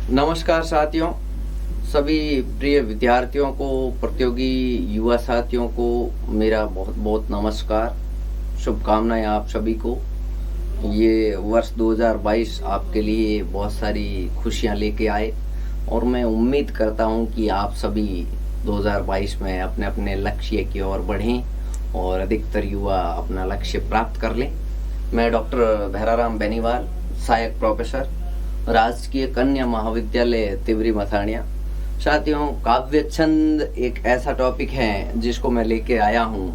नमस्कार साथियों, सभी प्रिय विद्यार्थियों को, प्रतियोगी युवा साथियों को मेरा बहुत बहुत नमस्कार, शुभकामनाएं आप सभी को। ये वर्ष 2022 आपके लिए बहुत सारी खुशियां लेके आए और मैं उम्मीद करता हूं कि आप सभी 2022 में अपने अपने लक्ष्य की ओर बढ़ें और अधिकतर युवा अपना लक्ष्य प्राप्त कर लें। मैं डॉक्टर भैराराम बेनीवाल, सहायक प्रोफेसर, राजकीय कन्या महाविद्यालय तिवरी मथानिया। साथियों, काव्य छंद एक ऐसा टॉपिक है जिसको मैं लेके आया हूँ।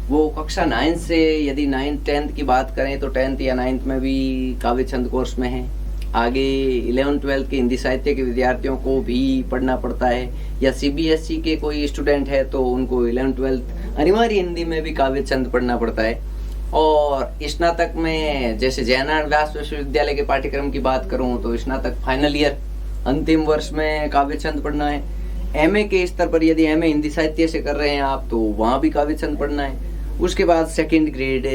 वो कक्षा 9 से, यदि 9th 10th की बात करें तो 10th या 9th में भी काव्य छंद कोर्स में है। आगे 11th 12th के हिंदी साहित्य के विद्यार्थियों को भी पढ़ना पड़ता है, या CBSE के कोई स्टूडेंट है तो उनको 11th 12th अनिवार्य हिंदी में भी काव्य छंद पढ़ना पड़ता है। और स्नातक में जैसे जयनारायण व्यास विश्वविद्यालय के पाठ्यक्रम की बात करूं तो स्नातक फाइनल ईयर अंतिम वर्ष में काव्य छंद पढ़ना है। MA के स्तर पर यदि MA हिंदी साहित्य से कर रहे हैं आप तो वहाँ भी काव्य छंद पढ़ना है। उसके बाद 2nd ग्रेड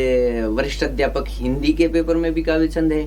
वरिष्ठ अध्यापक हिंदी के पेपर में भी काव्य छंद है,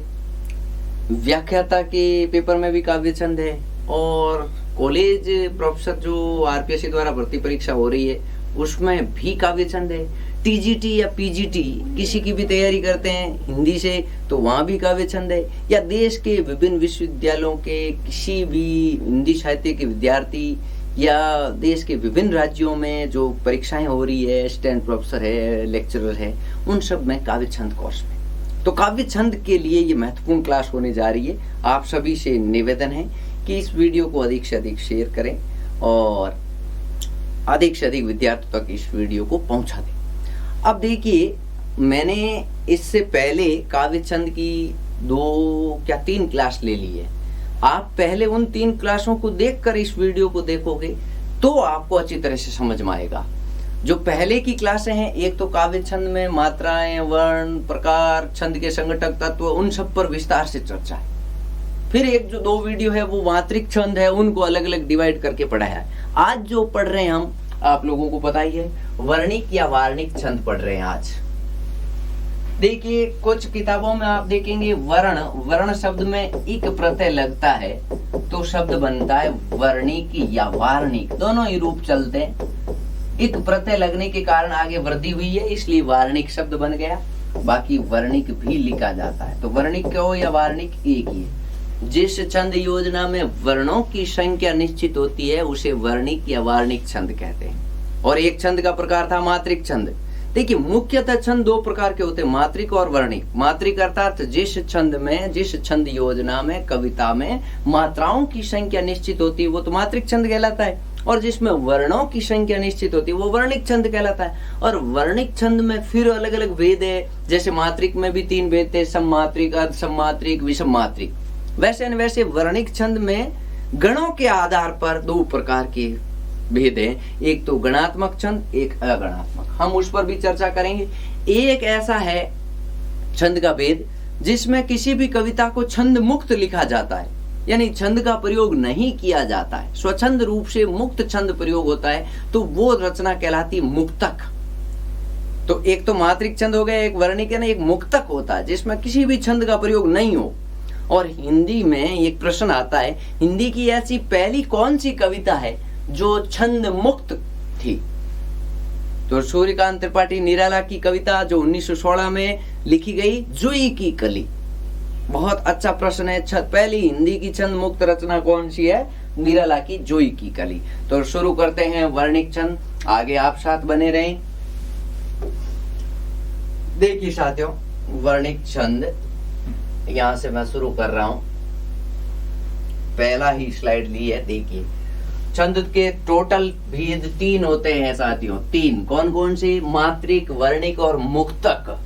व्याख्याता के पेपर में भी काव्य छंद है, और कॉलेज प्रोफेसर जो RPSC द्वारा भर्ती परीक्षा हो रही है उसमें भी काव्य छंद है। TGT या PGT किसी की भी तैयारी करते हैं हिंदी से तो वहाँ भी काव्य छंद है, या देश के विभिन्न विश्वविद्यालयों के किसी भी हिंदी साहित्य के विद्यार्थी या देश के विभिन्न राज्यों में जो परीक्षाएं हो रही है, असिस्टेंट प्रोफेसर है, लेक्चरर है, उन सब में काव्य छंद कोर्स में। तो काव्य छंद के लिए ये महत्वपूर्ण क्लास होने जा रही है। आप सभी से निवेदन है कि इस वीडियो को अधिक से अधिक शेयर करें और अधिक से अधिक विद्यार्थियों तक इस वीडियो को पहुंचा दें। अब देखिए, मैंने इससे पहले काव्य छंद की 2 या 3 क्लास ले ली है। आप पहले उन 3 क्लासों को देखकर इस वीडियो को देखोगे तो आपको अच्छी तरह से समझ में आएगा। जो पहले की क्लासें हैं, एक तो काव्य छंद में मात्राएं, वर्ण, प्रकार, छंद के संगठक तत्व, उन सब पर विस्तार से चर्चा है। फिर एक जो 2 वीडियो है वो मात्रिक छंद है, उनको अलग अलग डिवाइड करके पढ़ाया है। आज जो पढ़ रहे हैं हम, आप लोगों को पता ही है, वर्णिक या वार्णिक छंद पढ़ रहे हैं आज। देखिए, कुछ किताबों में आप देखेंगे वर्ण शब्द में इक प्रत्यय लगता है तो शब्द बनता है वर्णिक या वार्णिक, दोनों ही रूप चलते हैं। इक प्रत्यय लगने के कारण आगे वृद्धि हुई है, इसलिए वार्णिक शब्द बन गया। बाकी वर्णिक भी लिखा जाता है, तो वर्णिक हो या वार्णिक एक ही है। जिस छंद योजना में वर्णों की संख्या निश्चित होती है उसे वर्णिक या वार्णिक छंद कहते हैं। और एक छंद का प्रकार था मात्रिक छंद। देखिए, मुख्यतः छंद 2 प्रकार के होते हैं, मात्रिक और वर्णिक। मात्रिक अर्थात जिस छंद योजना में, कविता में मात्राओं की संख्या निश्चित होती है वो तो मात्रिक छंद कहलाता है, और जिसमें वर्णों की संख्या निश्चित होती है वो वर्णिक छंद कहलाता है। और वर्णिक छंद में फिर अलग अलग भेद है, जैसे मात्रिक में भी 3 भेद थे, सममात्रिक, अर्धसममात्रिक, विषममात्रिक। वैसे वर्णिक छंद में गणों के आधार पर 2 प्रकार के भेद हैं, एक तो गणात्मक छंद, एक अगणात्मक। हम उस पर भी चर्चा करेंगे। एक ऐसा है छंद का भेद जिसमें किसी भी कविता को छंद मुक्त लिखा जाता है, यानी छंद का प्रयोग नहीं किया जाता है, स्वच्छंद रूप से मुक्त छंद प्रयोग होता है, तो वो रचना कहलाती है मुक्तक। तो एक तो मात्रिक छंद हो गया, एक वर्णिक है ना, एक मुक्तक होता है जिसमें किसी भी छंद का प्रयोग नहीं हो। और हिंदी में एक प्रश्न आता है, हिंदी की ऐसी पहली कौन सी कविता है जो छंद मुक्त थी? तो सूर्यकांत त्रिपाठी निराला की कविता जो 1916 में लिखी गई, जुई की कली। बहुत अच्छा प्रश्न है। पहली हिंदी की छंद मुक्त रचना कौन सी है? निराला की जुई की कली। तो शुरू करते हैं वर्णिक छंद। आगे आप साथ बने रहें। देखिए साथियों, वर्णिक छंद यहां से मैं शुरू कर रहा हूं। पहला ही स्लाइड ली है। देखिए, छंद के टोटल भेद 3 होते हैं साथियों। 3 कौन कौन से? मात्रिक, वर्णिक और मुक्तक।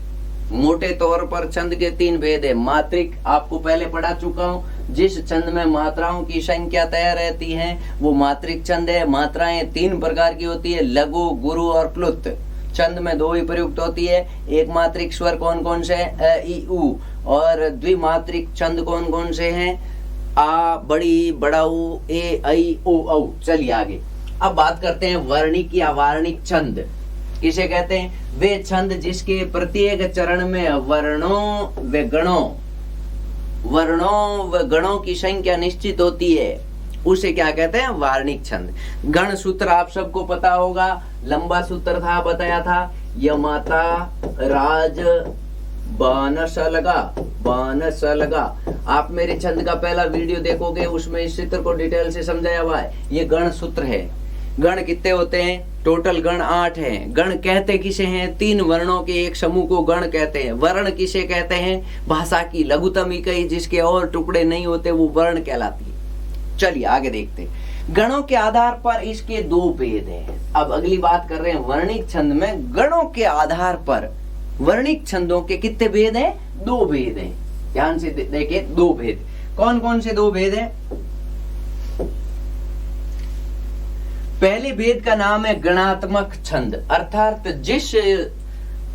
मोटे तौर पर छंद के 3 भेद है। मात्रिक आपको पहले पढ़ा चुका हूं, जिस छंद में मात्राओं की संख्या तय रहती है वो मात्रिक छंद है। मात्राएं 3 प्रकार की होती है, लघु, गुरु और प्लुत। छंद में 2 ही प्रयुक्त होती है। एक मात्रिक स्वर कौन कौन से? अ, इ, उ। और द्विमात्रिक छंद कौन कौन से हैं? आ, बड़ी, बड़ाऊ, ए, ऐ, ओ, औ। चलिए आगे। अब बात करते हैं वर्णिक या वार्णिक छंद किसे कहते हैं? वे छंद जिसके प्रत्येक चरण में वर्णों व गणों वर्णों व गणों की संख्या निश्चित होती है उसे क्या कहते हैं? वार्णिक छंद। गण सूत्र आप सबको पता होगा, लंबा सूत्र था, बताया था, यमाता राज बानस लगा। आप मेरे छंद का पहला वीडियो देखोगे, उसमें इस चित्र को डिटेल से समझाया हुआ है। ये गण सूत्र है। गण कितने होते हैं? टोटल गण 8 हैं। गण कहते किसे हैं? 3 वर्णों के एक समूह को गण कहते हैं। वर्ण किसे कहते हैं? भाषा की लघुतम इकाई जिसके और टुकड़े नहीं होते वो वर्ण कहलाती है। चलिए आगे देखते हैं। गणों के आधार पर इसके 2 भेद हैं। अब अगली बात कर रहे हैं वर्णिक छंद में गणों के आधार पर वर्णिक छंदों के कितने भेद हैं? 2 भेद हैं। ध्यान से देखिए, 2 भेद। कौन कौन से 2 भेद हैं? पहले भेद का नाम है गणात्मक छंद, अर्थात जिस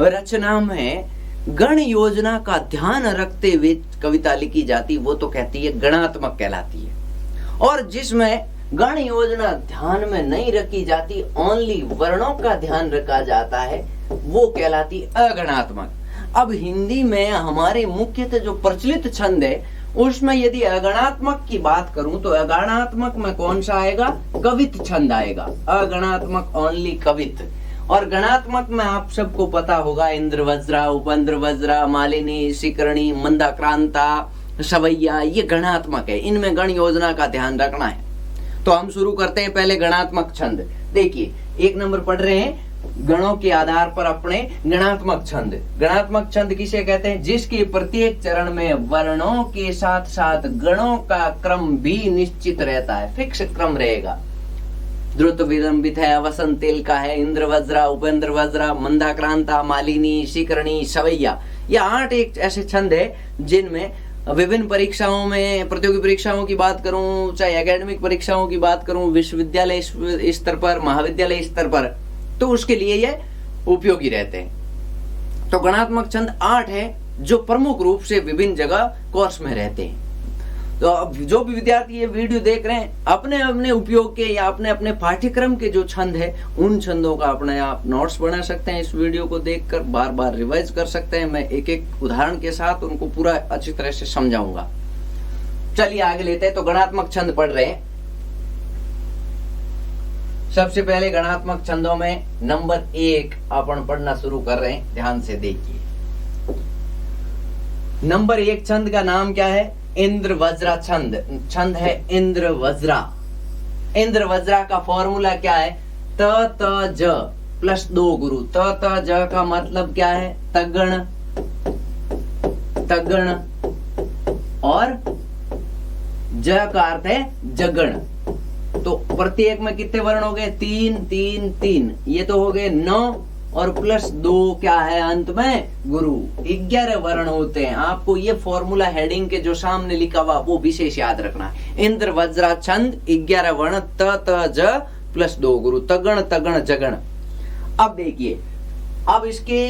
रचना में गण योजना का ध्यान रखते हुए कविता लिखी जाती वो तो कहती है गणात्मक कहलाती है, और जिसमें गण योजना ध्यान में नहीं रखी जाती, ओनली वर्णों का ध्यान रखा जाता है, वो कहलाती अगणात्मक। अब हिंदी में हमारे मुख्यतः जो प्रचलित छंद है उसमें यदि अगणात्मक की बात करूं तो अगणात्मक में कौन सा आएगा? कवित छंद आएगा। अगणात्मक ओनली कवित। और गणात्मक में आप सबको पता होगा इंद्र वज्रा, उपेंद्र वज्रा, मालिनी, शिकरणी, मंदाक्रांता, सवैया, ये गणात्मक है। इनमें गण योजना का ध्यान रखना है। तो हम शुरू करते हैं पहले गणात्मक छंद। देखिए 1 नंबर पढ़ रहे हैं, गणों के आधार पर अपने गणात्मक छंद। गणात्मक छंद किसे कहते हैं? जिसके प्रत्येक चरण में वर्णों के साथ साथ गणों का क्रम भी निश्चित रहता है, फिक्स क्रम रहेगा। द्रुत विलंबित है, वसंत तेल का है, इंद्र वज्रा, उपेंद्र वज्रा, मंदाक्रांता, मालिनी, शिकरणी, सवैया, ये 8 एक ऐसे छंद है जिनमें विभिन्न परीक्षाओं में, प्रतियोगी परीक्षाओं की बात करूं, चाहे एकेडमिक परीक्षाओं की बात करूं, विश्वविद्यालय स्तर पर, महाविद्यालय स्तर पर, तो उसके लिए ये उपयोगी रहते हैं। तो गणात्मक छंद 8 है जो प्रमुख रूप से विभिन्न जगह कोर्स में रहते हैं। तो अब जो भी विद्यार्थी ये वीडियो देख रहे हैं, अपने अपने उपयोग के या अपने अपने पाठ्यक्रम के जो छंद है उन छंदों का अपने आप नोट्स बना सकते हैं। इस वीडियो को देखकर बार बार रिवाइज कर सकते हैं। मैं एक एक उदाहरण के साथ उनको पूरा अच्छी तरह से समझाऊंगा। चलिए आगे लेते हैं। तो गणात्मक छंद पढ़ रहे हैं। सबसे पहले गणात्मक छंदों में नंबर 1 अपन पढ़ना शुरू कर रहे हैं। ध्यान से देखिए। नंबर 1 छंद का नाम क्या है? इंद्र वज्रा छंद। छंद है इंद्र वज्रा। इंद्र वज्रा का फॉर्मूला क्या है? त त ज प्लस 2 गुरु। त त ज का मतलब क्या है? तगण, तगण, और ज का अर्थ है जगण। तो प्रत्येक में कितने वर्ण हो गए? 3 3 3। ये तो हो गए 9 और प्लस 2 क्या है अंत में? गुरु। 11 वर्ण होते हैं। आपको ये फॉर्मूला हेडिंग के जो सामने लिखा हुआ वो विशेष याद रखना है। इंद्र वज्रा छंद 11 वर्ण, त त ज प्लस 2 गुरु, तगण तगण जगण। अब देखिए, अब इसके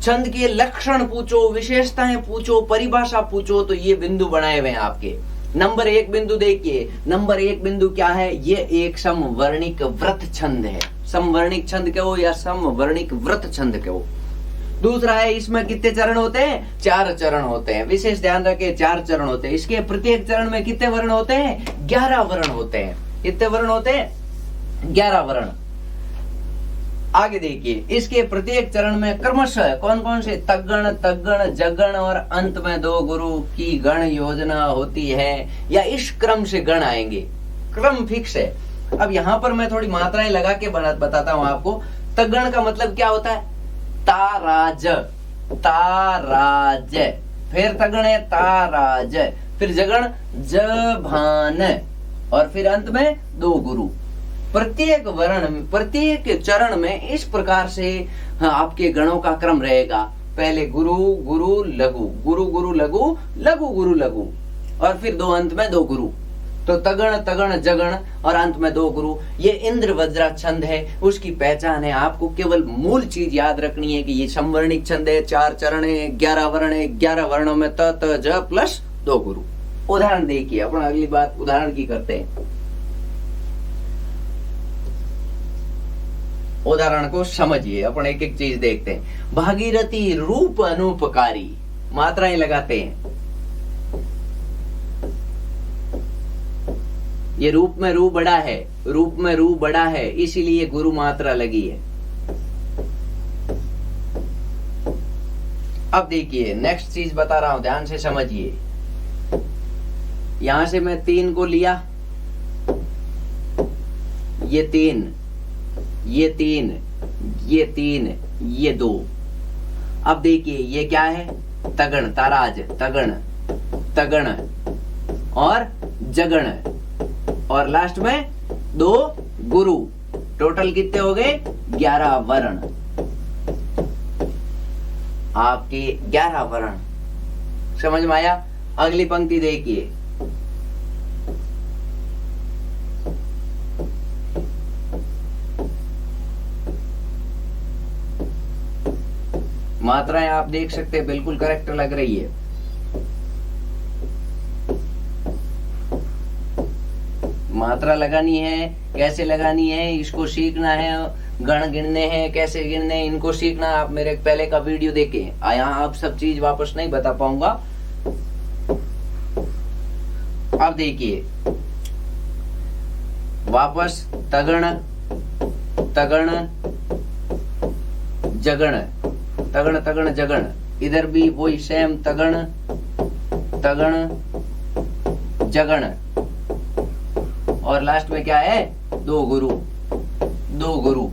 छंद के लक्षण पूछो, विशेषताएं पूछो, परिभाषा पूछो तो ये बिंदु बनाए हुए हैं आपके। नंबर 1 बिंदु देखिए। नंबर 1 बिंदु क्या है? ये एक समवर्णिक व्रत छंद है। समवर्णिक छंद कहो या समवर्णिक व्रत छंद कहो। दूसरा है, इसमें कितने चरण होते हैं? 4 चरण होते हैं। विशेष ध्यान रखें, 4 चरण होते हैं। इसके प्रत्येक चरण में कितने वर्ण होते हैं? 11 वर्ण होते हैं। कितने वर्ण होते हैं? 11 वर्ण। आगे देखिए, इसके प्रत्येक चरण में क्रमशः कौन कौन से? तगण, तगण, जगण और अंत में 2 गुरु की गण योजना होती है, या इस क्रम से गण आएंगे। क्रम फिक्स है। अब यहाँ पर मैं थोड़ी मात्राएं लगा के बताता हूं आपको। तगण का मतलब क्या होता है? ताराज, ताराज। फिर तगण है ताराज, फिर जगण जभान, और फिर अंत में 2 गुरु। प्रत्येक वर्ण, प्रत्येक चरण में इस प्रकार से आपके गणों का क्रम रहेगा। पहले गुरु गुरु लघु, गुरु गुरु लघु, लघु गुरु लघु, और फिर 2 अंत में 2 गुरु। तो तगण तगण जगण और अंत में 2 गुरु। ये इंद्र वज्रा छंद है। उसकी पहचान है, आपको केवल मूल चीज याद रखनी है कि ये समवर्णिक छंद है, 4 चरण है, 11 वर्ण है, 11 वर्णों में त त ज प्लस 2 गुरु। उदाहरण देखिए, अपन अगली बात उदाहरण की करते हैं। उदाहरण को समझिए, अपन एक एक चीज देखते हैं। भागीरथी रूप अनुपकारी, मात्राएं लगाते हैं। ये रूप में रू बड़ा है, रूप में रू बड़ा है, इसीलिए गुरु मात्रा लगी है। अब देखिए नेक्स्ट चीज बता रहा हूं, ध्यान से समझिए। यहां से मैं 3 को लिया, ये 3, ये 3, ये 3, ये 2। अब देखिए ये क्या है, तगण, ताराज, तगण, तगण और जगण, और लास्ट में 2 गुरु। टोटल कितने हो गए, 11 वर्ण। आपके 11 वर्ण समझ में आया। अगली पंक्ति देखिए, मात्राएं आप देख सकते हैं बिल्कुल करेक्ट लग रही है। मात्रा लगानी है, कैसे लगानी है इसको सीखना है, गण गिनने हैं कैसे गिनने हैं इनको सीखना। आप मेरे पहले का वीडियो देखें, यहाँ आप सब चीज वापस नहीं बता पाऊंगा। अब देखिए वापस तगण, तगण, जगण, तगण, तगण, जगण, इधर भी वही सेम, तगण, तगण, जगण, और लास्ट में क्या है, 2 गुरु, 2 गुरु।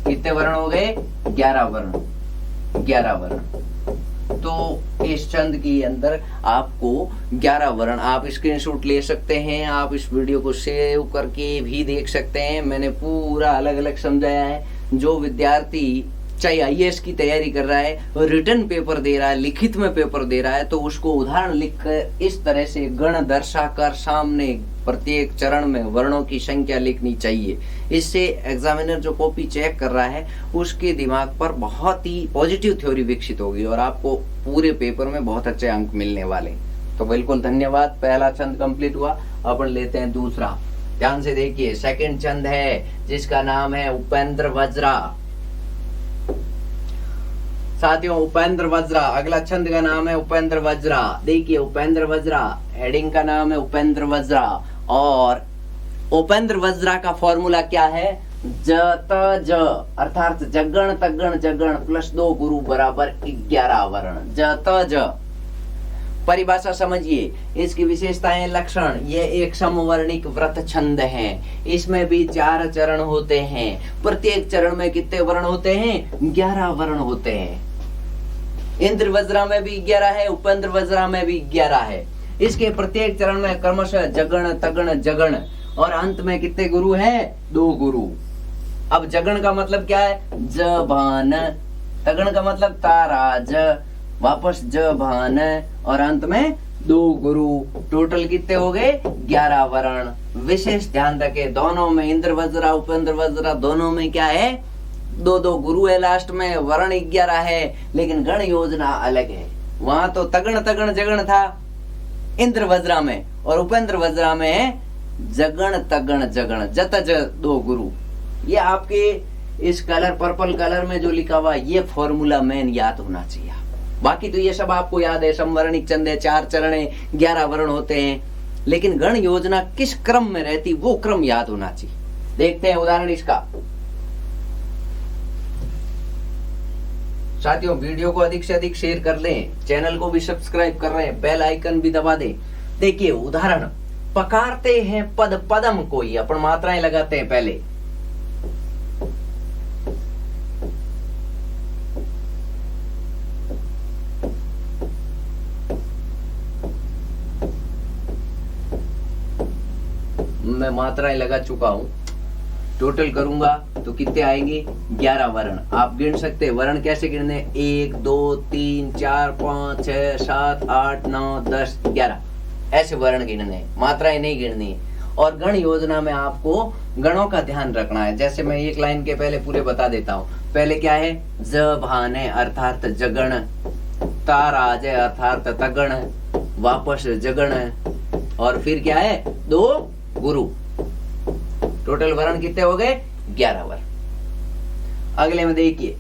कितने वर्ण हो गए, 11 वर्ण, 11 वर्ण। तो इस छंद के अंदर आपको 11 वर्ण, आप स्क्रीनशॉट ले सकते हैं, आप इस वीडियो को सेव करके भी देख सकते हैं। मैंने पूरा अलग अलग समझाया है। जो विद्यार्थी चाहे आईएएस की तैयारी कर रहा है, रिटन पेपर दे रहा है, लिखित में पेपर दे रहा है, तो उसको उदाहरण लिखकर इस तरह से गण दर्शाकर सामने प्रत्येक चरण में वर्णों की संख्या लिखनी चाहिए। इससे एग्जामिनर जो कॉपी चेक कर रहा है उसके दिमाग पर बहुत ही पॉजिटिव थ्योरी विकसित होगी और आपको पूरे पेपर में बहुत अच्छे अंक मिलने वाले। तो बिल्कुल धन्यवाद। पहला छंद कंप्लीट हुआ, अपन लेते हैं दूसरा। ध्यान से देखिए, सेकंड छंद है जिसका नाम है उपेंद्र वज्रा। साथियों उपेंद्र वज्रा, अगला छंद का नाम है उपेंद्र वज्रा। देखिए उपेंद्र वज्रा, हेडिंग का नाम है उपेंद्र वज्रा, और उपेंद्र वज्रा का फॉर्मूला क्या है, ज त ज अर्थात जगण तगण जगण प्लस 2 गुरु बराबर 11 वर्ण। ज त ज परिभाषा समझिए, इसकी विशेषताएं, लक्षण। ये एक समवर्णिक व्रत छंद है। इसमें भी 4 चरण होते हैं। प्रत्येक चरण में कितने वर्ण होते हैं, 11 वर्ण होते हैं। इंद्र वज्रा में भी 11 है, उपेंद्र वज्रा में भी 11 है। इसके प्रत्येक चरण में क्रमशः जगण तगण जगण, और अंत में कितने गुरु हैं, 2 गुरु। अब जगण का मतलब क्या है, जबान, तगण का मतलब ताराज, वापस जबान, और अंत में 2 गुरु। टोटल कितने हो गए, 11 वर्ण। विशेष ध्यान रखें, दोनों में इंद्र वज्रा उपेंद्र वज्रा दोनों में क्या है, 2 गुरु है, लास्ट में वर्ण 11 है, लेकिन गण योजना अलग है। वहां तो तगण तगण जगण था इंद्र वज्रा में, और उपेंद्र वज्रा में है जगण तगण जगण, जत ज 2 गुरु। ये आपके इस कलर पर्पल कलर में जो लिखा हुआ ये फॉर्मूला मेन याद होना चाहिए। बाकी तो ये सब आपको याद है, समवर्णिक छंद है, 4 चरण है, 11 वर्ण होते हैं, लेकिन गण योजना किस क्रम में रहती वो क्रम याद होना चाहिए। देखते हैं उदाहरण इसका। साथियों वीडियो को अधिक से अधिक शेयर कर लें, चैनल को भी सब्सक्राइब कर रहे हैं, बेल आइकन भी दबा दें। देखिए उदाहरण, पकारते हैं पद पदम कोई, अपन मात्राएं लगाते हैं पहले। मैं मात्राएं लगा चुका हूं, टोटल करूंगा तो कितने आएंगे, 11 वर्ण। आप गिन सकते हैं वर्ण कैसे गिनने, 1 2 3 4 5 6 7 8 9 10 11 ऐसे वर्ण गिनने, मात्राएं नहीं गिननी। और गण योजना में आपको गणों का ध्यान रखना है। जैसे मैं एक लाइन के पहले पूरे बता देता हूँ। पहले क्या है, जबाने अर्थात जगण, ताराज अर्थात तगण, वापस जगण, और फिर क्या है, 2 गुरु। टोटल वर्ण कितने हो गए, 11 वर्ण। अगले में देखिए,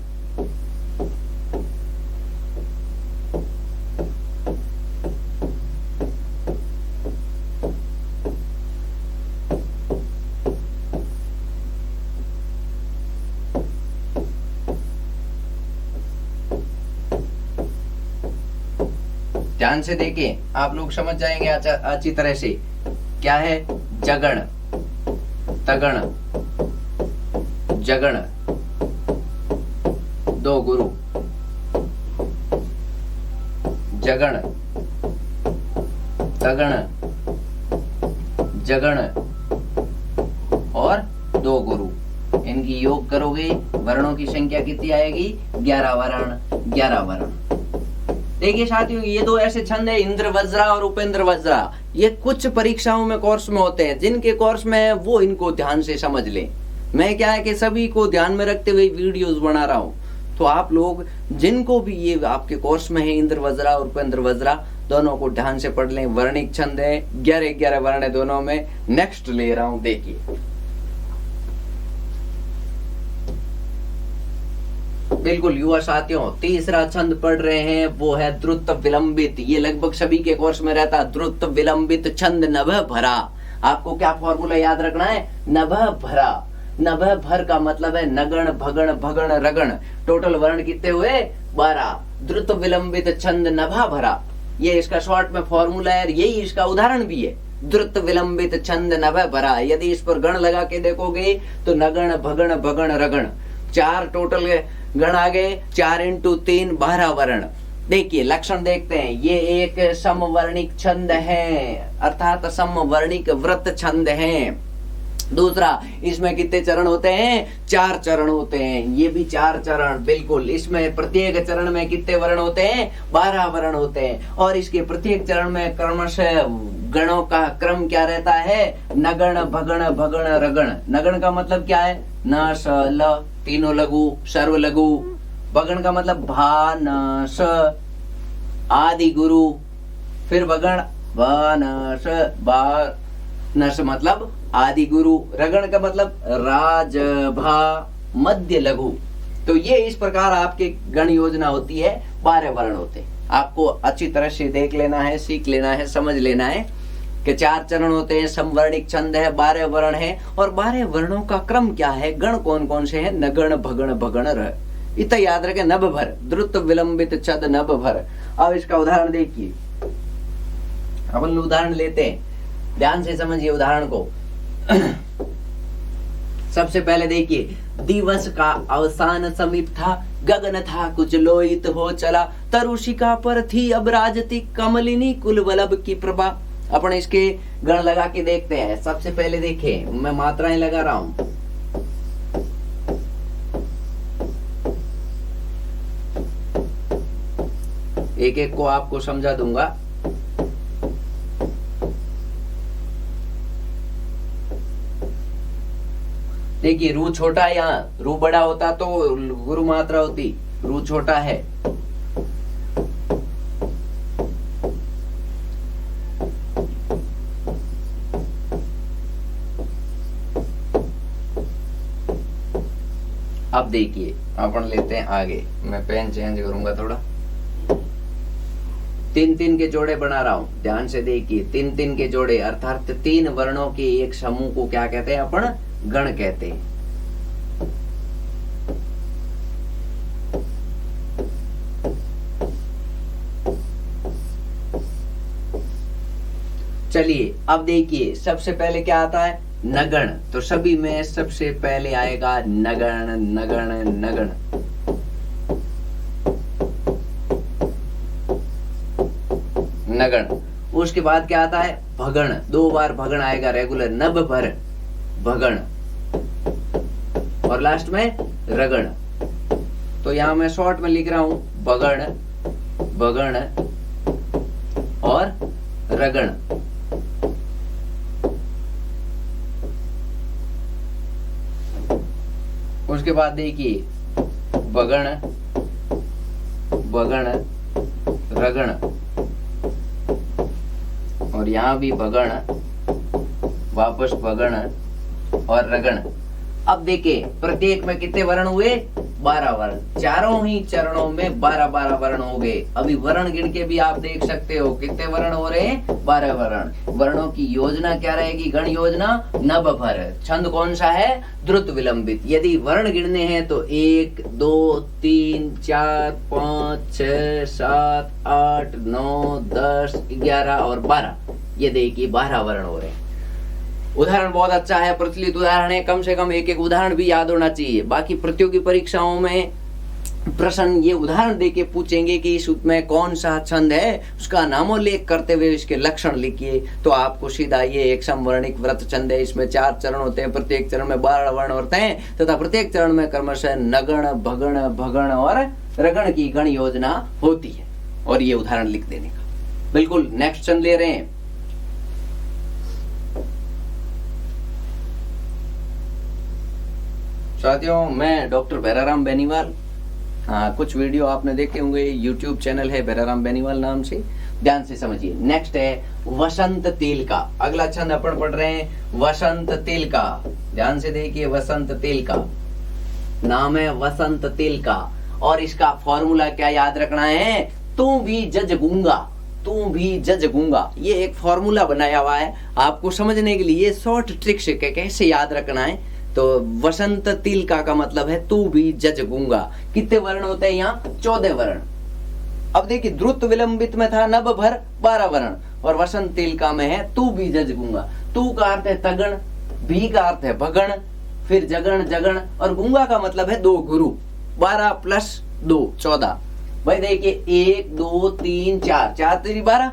ध्यान से देखिए, आप लोग समझ जाएंगे अच्छी तरह से। क्या है? जगण, तगण, जगण, दो गुरु, जगण, तगण, जगण और दो गुरु। इनकी योग करोगे, वर्णों की संख्या कितनी आएगी? 11 वर्ण, 11 वर्ण। देखिए साथियों, ये दो ऐसे छंद है, इंद्र वज्रा और उपेंद्र वज्रा। ये कुछ परीक्षाओं में कोर्स में होते हैं, जिनके कोर्स में है वो इनको ध्यान से समझ लें। मैं क्या है कि सभी को ध्यान में रखते हुए वीडियोस बना रहा हूं, तो आप लोग जिनको भी ये आपके कोर्स में है इंद्र वज्रा और उपेंद्र वज्रा, दोनों को ध्यान से पढ़ लें। वर्णिक छंद है, 11-11 वर्ण है दोनों में। नेक्स्ट ले रहा हूं, देखिए बिल्कुल युवा साथियों, तीसरा छंद पढ़ रहे हैं, वो है द्रुत विलंबित। ये लगभग सभी के कोर्स में रहता है। द्रुत विलंबित छंद नभ भरा। आपको क्या फॉर्मूला याद रखना है? नभ भरा। नभ भर का मतलब है नगण, भगण, भगण, रगण। टोटल वर्ण कितने हुए? 12। द्रुत विलंबित छंद नभा भरा, ये इसका शॉर्ट में फॉर्मूला है, यही इसका उदाहरण भी है। द्रुत विलंबित छंद नभ भरा। यदि इस पर गण लगा के देखोगे तो नगण, भगण, भगण, रगण, 4 टोटल गण आ गए। 4 × 3 12 वर्ण। देखिए लक्षण देखते हैं, ये एक समवर्णिक छंद है, अर्थात समवर्णिक व्रत छंद है। दूसरा, इसमें कितने चरण होते हैं? 4 चरण होते हैं। ये भी 4 चरण, बिल्कुल। इसमें प्रत्येक चरण में कितने वर्ण होते हैं? 12 वर्ण होते हैं। और इसके प्रत्येक चरण में क्रमशः गणों का क्रम क्या रहता है? नगण, भगण, भगण, रगण। नगण का मतलब क्या है? न, स, ल, तीनों लघु, सर्व लघु। भगण का मतलब भा, न, स, आदि गुरु। फिर भगण, भ, न, स, बा, नस मतलब आदि गुरु। रगण का मतलब राज, भा, मध्य लघु। तो ये इस प्रकार आपके गण योजना होती है। 12 वर्ण होते हैं। आपको अच्छी तरह से देख लेना है, सीख लेना है, समझ लेना है कि 4 चरण होते हैं, समवर्णिक छंद है, 12 वर्ण है। और 12 वर्णों का क्रम क्या है? गण कौन कौन से हैं? नगण, भगण, भगण, र। इतना याद रखें। नभ भर, द्रुत विलंबित छंद नभ भर। अब इसका उदाहरण देखिए, अपन उदाहरण लेते हैं, ध्यान से समझिए उदाहरण को। सबसे पहले देखिए, दिवस का अवसान समीप था, गगन था कुछ लोहित हो चला, तरुषिका पर थी अब राजती कमलिनी कुलवल्लभ की प्रभा। अपन इसके गण लगा के देखते हैं। सबसे पहले देखिए, मैं मात्राएं लगा रहा हूं। एक एक को आपको समझा दूंगा। देखिए, रू छोटा है, यहाँ रू बड़ा होता तो गुरु मात्रा होती, रू छोटा है। अब देखिए, अपन लेते हैं आगे। मैं पेन चेंज करूंगा थोड़ा। 3-3 के जोड़े बना रहा हूं, ध्यान से देखिए। 3-3 के जोड़े अर्थात 3 वर्णों के एक समूह को क्या कहते हैं? अपन गण कहते हैं। चलिए अब देखिए, सबसे पहले क्या आता है? नगण। तो सभी में सबसे पहले आएगा नगण, नगण, नगण। नगण। उसके बाद क्या आता है? भगण। 2 बार भगण आएगा रेगुलर, नभ भर, भगण। और लास्ट में रगण। तो यहां मैं शॉर्ट में लिख रहा हूं, भगण, भगण और रगण। उसके बाद देखिए, भगण, भगण, रगण, और यहां भी भगण, वापस भगण और रगण। अब देखिए प्रत्येक में कितने वर्ण हुए, 12 वर्ण, चारों ही चरणों में 12-12 वर्ण हो गए। अभी वर्ण गिन के भी आप देख सकते हो कितने वर्ण हो रहे हैं, 12 वर्ण। वर्णों की योजना क्या रहेगी, गण योजना नवभर। छंद कौन सा है, द्रुत विलंबित। यदि वर्ण गिनने हैं तो 1 2 3 4 5 6 7 8 9 10 11 और 12, ये देखिए 12 वर्ण हो रहे हैं। उदाहरण बहुत अच्छा है, प्रचलित उदाहरण है, कम से कम एक एक उदाहरण भी याद होना चाहिए। बाकी प्रतियोगी परीक्षाओं में प्रश्न ये उदाहरण देके पूछेंगे कि इस में कौन सा छंद है, उसका नामोल्लेख करते हुए इसके लक्षण लिखिए, तो आपको सीधा ये एक समवर्णिक व्रत छंद है। इसमें 4 चरण होते हैं, प्रत्येक चरण में 12 वर्ण होते हैं तथा प्रत्येक चरण में क्रमशः नगण भगण भगण और रगण की गण योजना होती है। और ये उदाहरण लिख देने का। बिल्कुल नेक्स्ट छंद ले रहे हैं। साथियों मैं डॉक्टर भैराराम बेनीवाल, हाँ कुछ वीडियो आपने देखे होंगे, यूट्यूब चैनल है भैराराम बेनीवाल नाम से, ध्यान से समझिए। नेक्स्ट है वसंत तेल का। अगला छंद अपन पढ़ रहे हैं वसंत तेल का, ध्यान से देखिए। वसंत तेल का नाम है वसंत तेल का, और इसका फॉर्मूला क्या याद रखना है, तू भी जज गूंगा, तू भी जज गूंगा। ये एक फॉर्मूला बनाया हुआ है आपको समझने के लिए, शॉर्ट ट्रिक्स कैसे याद रखना है। तो वसंत तिलका का मतलब है तू भी जज गूंगा। कितने वर्ण होते हैं यहाँ, 14 वर्ण। अब देखिए द्रुत विलंबित में था नवभर 12 वर्ण, और वसंत तिलका में है तू भी जज गूंगा। तू का अर्थ है तगण, भी का अर्थ है भगण, फिर जगण जगण, और गूंगा का मतलब है 2 गुरु। 12 + 2 14। भाई देखिए 1 2 3 4, 4 3 12,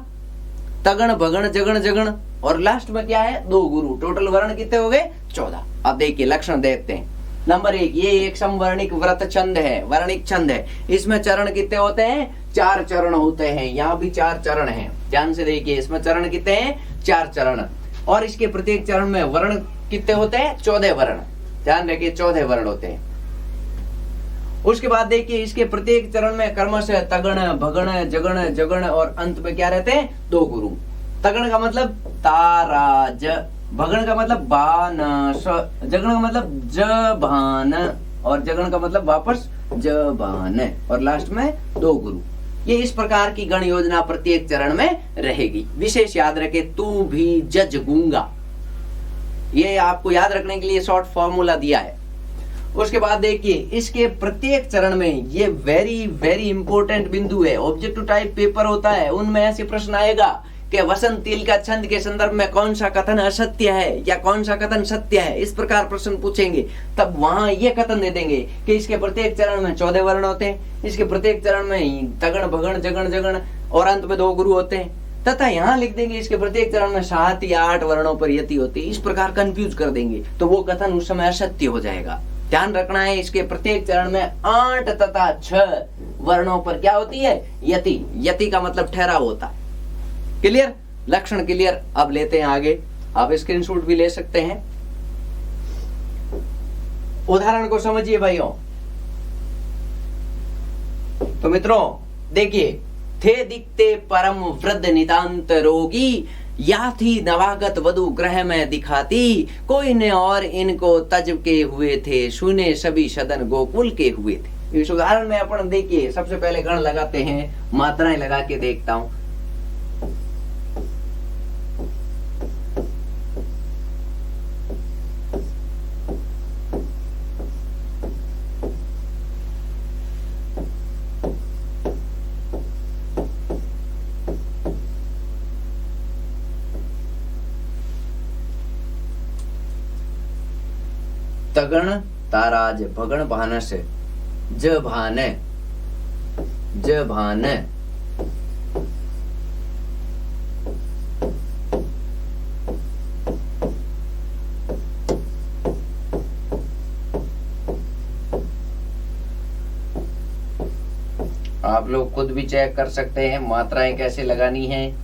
तगण भगण जगण जगण, और लास्ट में क्या है 2 गुरु। टोटल वर्ण कितने हो गए, 14। अब देखिए लक्षण देखते हैं। नंबर 1, ये एक समवर्णिक व्रत छंद है, वर्णिक छंद है। इसमें चरण कितने होते हैं, 4 चरण होते हैं। यहाँ भी 4 चरण हैं, ध्यान से देखिए। इसमें चरण कितने हैं, 4 चरण, और इसके प्रत्येक चरण में वर्ण कितने होते हैं, 14 वर्ण। ध्यान रखिए 14 वर्ण होते हैं। उसके बाद देखिए इसके प्रत्येक चरण में क्रमशः तगण भगण जगण जगण, और अंत में क्या रहते हैं, 2 गुरु। तगण का मतलब ताराज, भगण का मतलब बानस, जगण का मतलब जबान, और जगण का मतलब वापस जबान, और लास्ट में 2 गुरु। ये इस प्रकार की गण योजना प्रत्येक चरण में रहेगी। विशेष याद रखे तू भी जज गूंगा, ये आपको याद रखने के लिए शॉर्ट फॉर्मूला दिया है। उसके बाद देखिए इसके प्रत्येक चरण में ये वेरी वेरी इंपॉर्टेंट बिंदु है। ऑब्जेक्टिव टाइप पेपर होता है, उनमें ऐसे प्रश्न आएगा कि वसंत तिल का छंद के संदर्भ में कौन सा कथन असत्य है या कौन सा कथन सत्य है, इस प्रकार प्रश्न पूछेंगे। तब वहां ये कथन दे देंगे कि इसके प्रत्येक चरण में 14 वर्ण होते हैं, इसके प्रत्येक चरण में तगण भगण जगण जगण, और अंत में 2 गुरु होते हैं। तथा यहाँ लिख देंगे इसके प्रत्येक चरण में 7 या 8 वर्णों पर यति होती है। इस प्रकार कंफ्यूज कर देंगे, तो वो कथन उस समय असत्य हो जाएगा। ध्यान रखना है इसके प्रत्येक चरण में 8 तथा 6 वर्णों पर क्या होती है, यति। यति का मतलब ठहराव होता है। क्लियर, लक्षण क्लियर। अब लेते हैं आगे, आप स्क्रीनशॉट भी ले सकते हैं। उदाहरण को समझिए भाइयों। तो मित्रों देखिए, थे दिखते परम वृद्ध नितांत रोगी, या थी नवागत वधु ग्रह में दिखाती, कोई ने और इनको तज के हुए थे, सुने सभी सदन गोकुल के हुए थे। इस उदाहरण में अपन देखिए सबसे पहले गण लगाते हैं, मात्राएं लगा के देखता हूं। तगण ताराज, भगण भानस, जभान जभान, आप लोग खुद भी चेक कर सकते हैं मात्राएं कैसे लगानी है।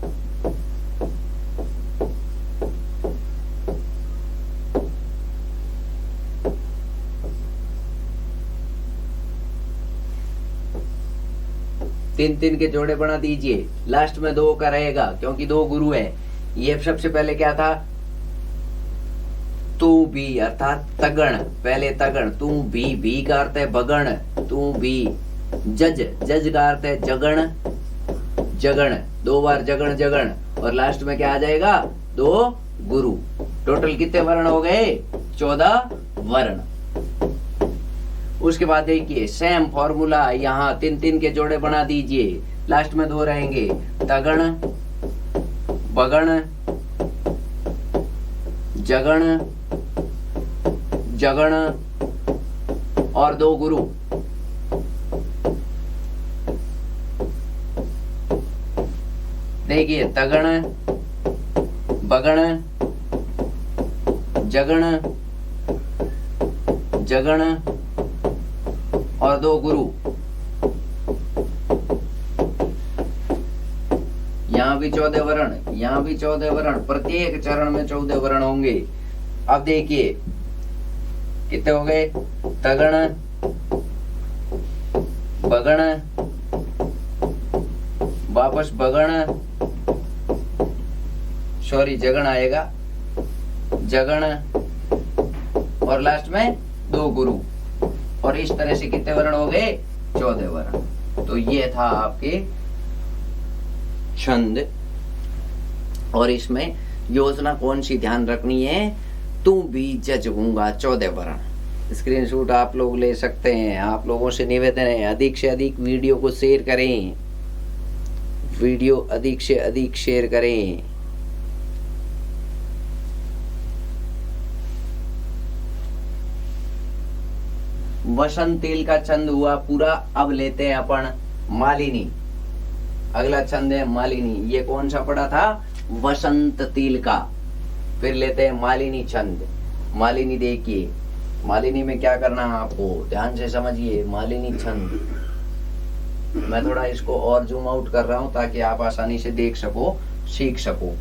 तीन तीन के जोड़े बना दीजिए, लास्ट में 2 का रहेगा क्योंकि 2 गुरु है। ये सबसे पहले क्या था, तू भी अर्थात तगण, पहले तगण, तू भी का अर्थ है बगण, तू भी। जज, जज का अर्थ है जगण, जगण, 2 बार जगण जगण, और लास्ट में क्या आ जाएगा, 2 गुरु। टोटल कितने वर्ण हो गए, 14 वर्ण। उसके बाद देखिए सेम फॉर्मूला, यहाँ 3-3 के जोड़े बना दीजिए, लास्ट में 2 रहेंगे, तगण, बगण, जगण, जगण और 2 गुरु। देखिए तगण, बगण, जगण, जगण और 2 गुरु। यहाँ भी 14 वर्ण, यहाँ भी 14 वर्ण, प्रत्येक चरण में 14 वर्ण होंगे। अब देखिए कितने हो गए, तगण, बगण, वापस बगण, सॉरी जगण आएगा, जगण और लास्ट में 2 गुरु। और इस तरह से कितने वर्ण हो गए, 14 वर्ण। तो ये था आपके छंद। और इसमें योजना कौन सी ध्यान रखनी है, तू भी जज गूंगा, 14 वर्ण। स्क्रीनशॉट आप लोग ले सकते हैं। आप लोगों से निवेदन है अधिक से अधिक वीडियो को शेयर करें, वीडियो अधिक से अधिक शेयर करें। वसंत तिल का छंद हुआ पूरा। अब लेते हैं अपन मालिनी। अगला छंद है मालिनी। ये कौन सा पड़ा था, वसंत तिल का। फिर लेते हैं मालिनी छंद। मालिनी देखिए, मालिनी में क्या करना है आपको, ध्यान से समझिए। मालिनी छंद मैं थोड़ा इसको और जूम आउट कर रहा हूं ताकि आप आसानी से देख सको, सीख सको।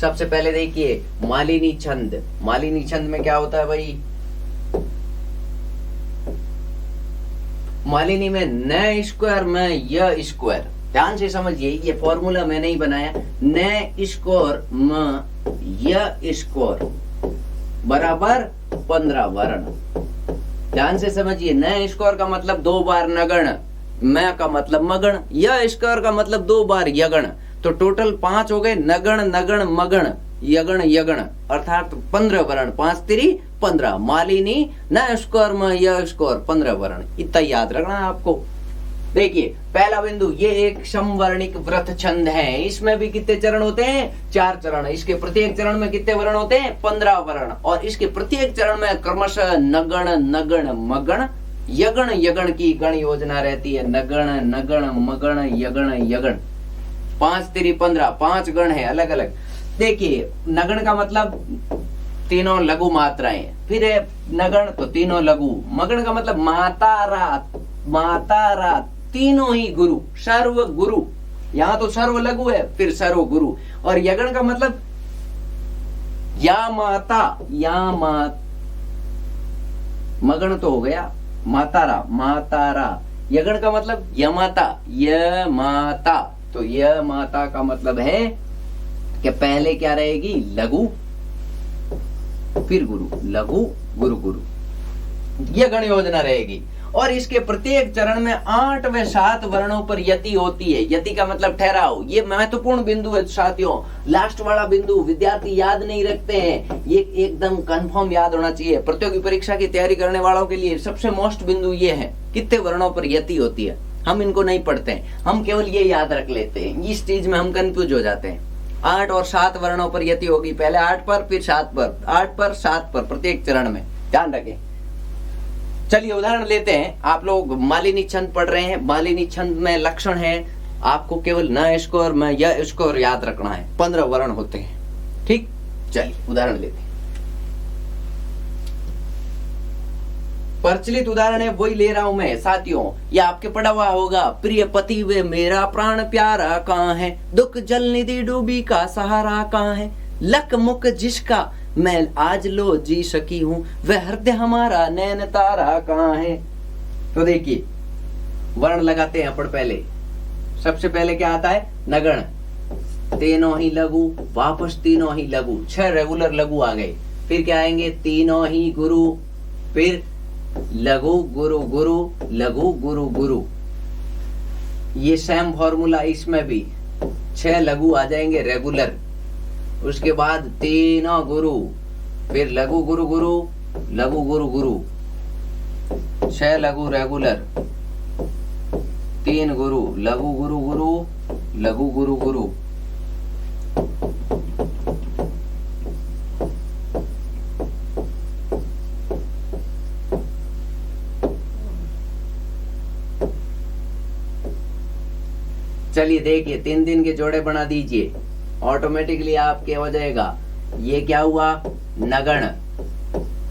सबसे पहले देखिए मालिनी छंद। मालिनी छंद में क्या होता है भाई, मालिनी में न स्क्वायर में य स्क्वायर। ध्यान से समझिए, ये फॉर्मूला मैंने ही बनाया। न स्क्वायर में य स्क्वायर बराबर 15 वर्ण। ध्यान से समझिए, न स्क्वायर का मतलब 2 बार नगण, मैं का मतलब मगण, य स्क्वायर का मतलब 2 बार यगण। तो टोटल 5 हो गए, नगण नगण मगण यगण यगण, अर्थात 15 वर्ण। 5 3 15। मालिनी न स्क्वायर में य स्क्वायर 15 वर्ण। इतना याद रखना है आपको। देखिए पहला बिंदु, ये एक समवर्णिक व्रत छंद है। इसमें भी कितने चरण होते हैं, 4 चरण। इसके प्रत्येक चरण में कितने वर्ण होते हैं, 15 वर्ण। और इसके प्रत्येक चरण में क्रमशः नगण नगण मगण यगण यगण की गण योजना रहती है। नगण नगण मगण यगण यगण। 5 3 15, 5 गण है अलग अलग। देखिए नगण का मतलब तीनों लघु मात्राएं, फिर है नगण तो तीनों लघु। मगण का मतलब माता रात तीनों ही गुरु, सर्व गुरु। यहाँ तो सर्व लघु है, फिर सर्व गुरु। और यगण का मतलब या माता, मगण तो हो गया मातारा। यगण का मतलब यमाता। तो यमाता का मतलब है कि पहले क्या रहेगी, लघु फिर गुरु, लघु गुरु गुरु, यह गण योजना रहेगी। और इसके प्रत्येक चरण में 8 व 7 वर्णों पर यति होती है। यति का मतलब ठहराव। ये महत्वपूर्ण बिंदु है साथियों। लास्ट वाला बिंदु विद्यार्थी याद नहीं रखते हैं, ये एकदम कंफर्म याद होना चाहिए। प्रतियोगी परीक्षा की तैयारी करने वालों के लिए सबसे मोस्ट बिंदु ये है, कितने वर्णों पर यति होती है। हम इनको नहीं पढ़ते हैं, हम केवल ये याद रख लेते हैं। इस चीज में हम कंफ्यूज हो जाते हैं। 8 और 7 वर्णों पर यति होगी, पहले 8 पर फिर 7 पर, 8 पर 7 पर प्रत्येक चरण में, ध्यान रखें। चलिए उदाहरण लेते हैं। आप लोग मालिनी छंद पढ़ रहे हैं। मालिनी छंद में लक्षण है, आपको केवल न स्कोर में य स्कोर याद रखना है। 15 वर्ण होते हैं, ठीक। चलिए उदाहरण लेते हैं। प्रचलित उदाहरण है, वही ले रहा हूं मैं साथियों। यह आपके पढ़ा हुआ होगा। प्रिय पति वे मेरा प्राण प्यारा कहाँ है, दुख जल निधि डूबी का सहारा कहाँ है, लक मुख जिसका मैं आज लो जी सकी हूं, वह हृदय हमारा नैन तारा कहाँ है। तो देखिए वर्ण लगाते हैं अपन। पहले सबसे पहले क्या आता है, नगण, तीनों ही लघु, वापस तीनों ही लघु, 6 रेगुलर लघु आ गए। फिर क्या आएंगे तीनों ही गुरु, फिर लघु गुरु गुरु, लघु गुरु गुरु। ये सेम फॉर्मूला इसमें भी 6 लघु आ जाएंगे रेगुलर, उसके बाद तीनों गुरु, फिर लघु गुरु गुरु, लघु गुरु गुरु, 6 लघु रेगुलर, 3 गुरु, लघु गुरु गुरु, लघु गुरु गुरु। चलिए देखिए 3 के जोड़े बना दीजिए, ऑटोमेटिकली आपके हो जाएगा। ये क्या हुआ, नगण,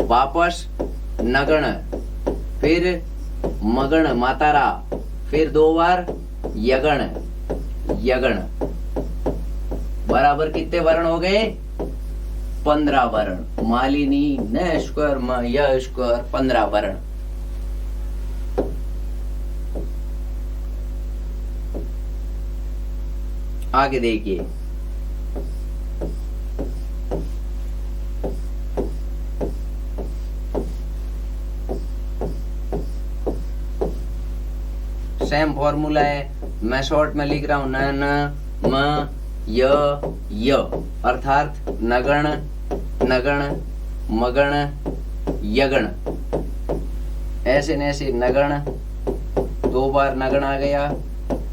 वापस नगण, फिर मगण मातारा, फिर 2 बार यगण, यगण। बराबर कितने वर्ण हो गए, 15 वर्ण। मालिनी न स्क्वायर म य स्क्वायर 15 वर्ण। आगे देखिए, सेम फॉर्मूला है, मैं शॉर्ट में लिख रहा हूं न न म य, अर्थात नगण नगण मगण यगण। ऐसे न ऐसे नगण, 2 बार नगण आ गया,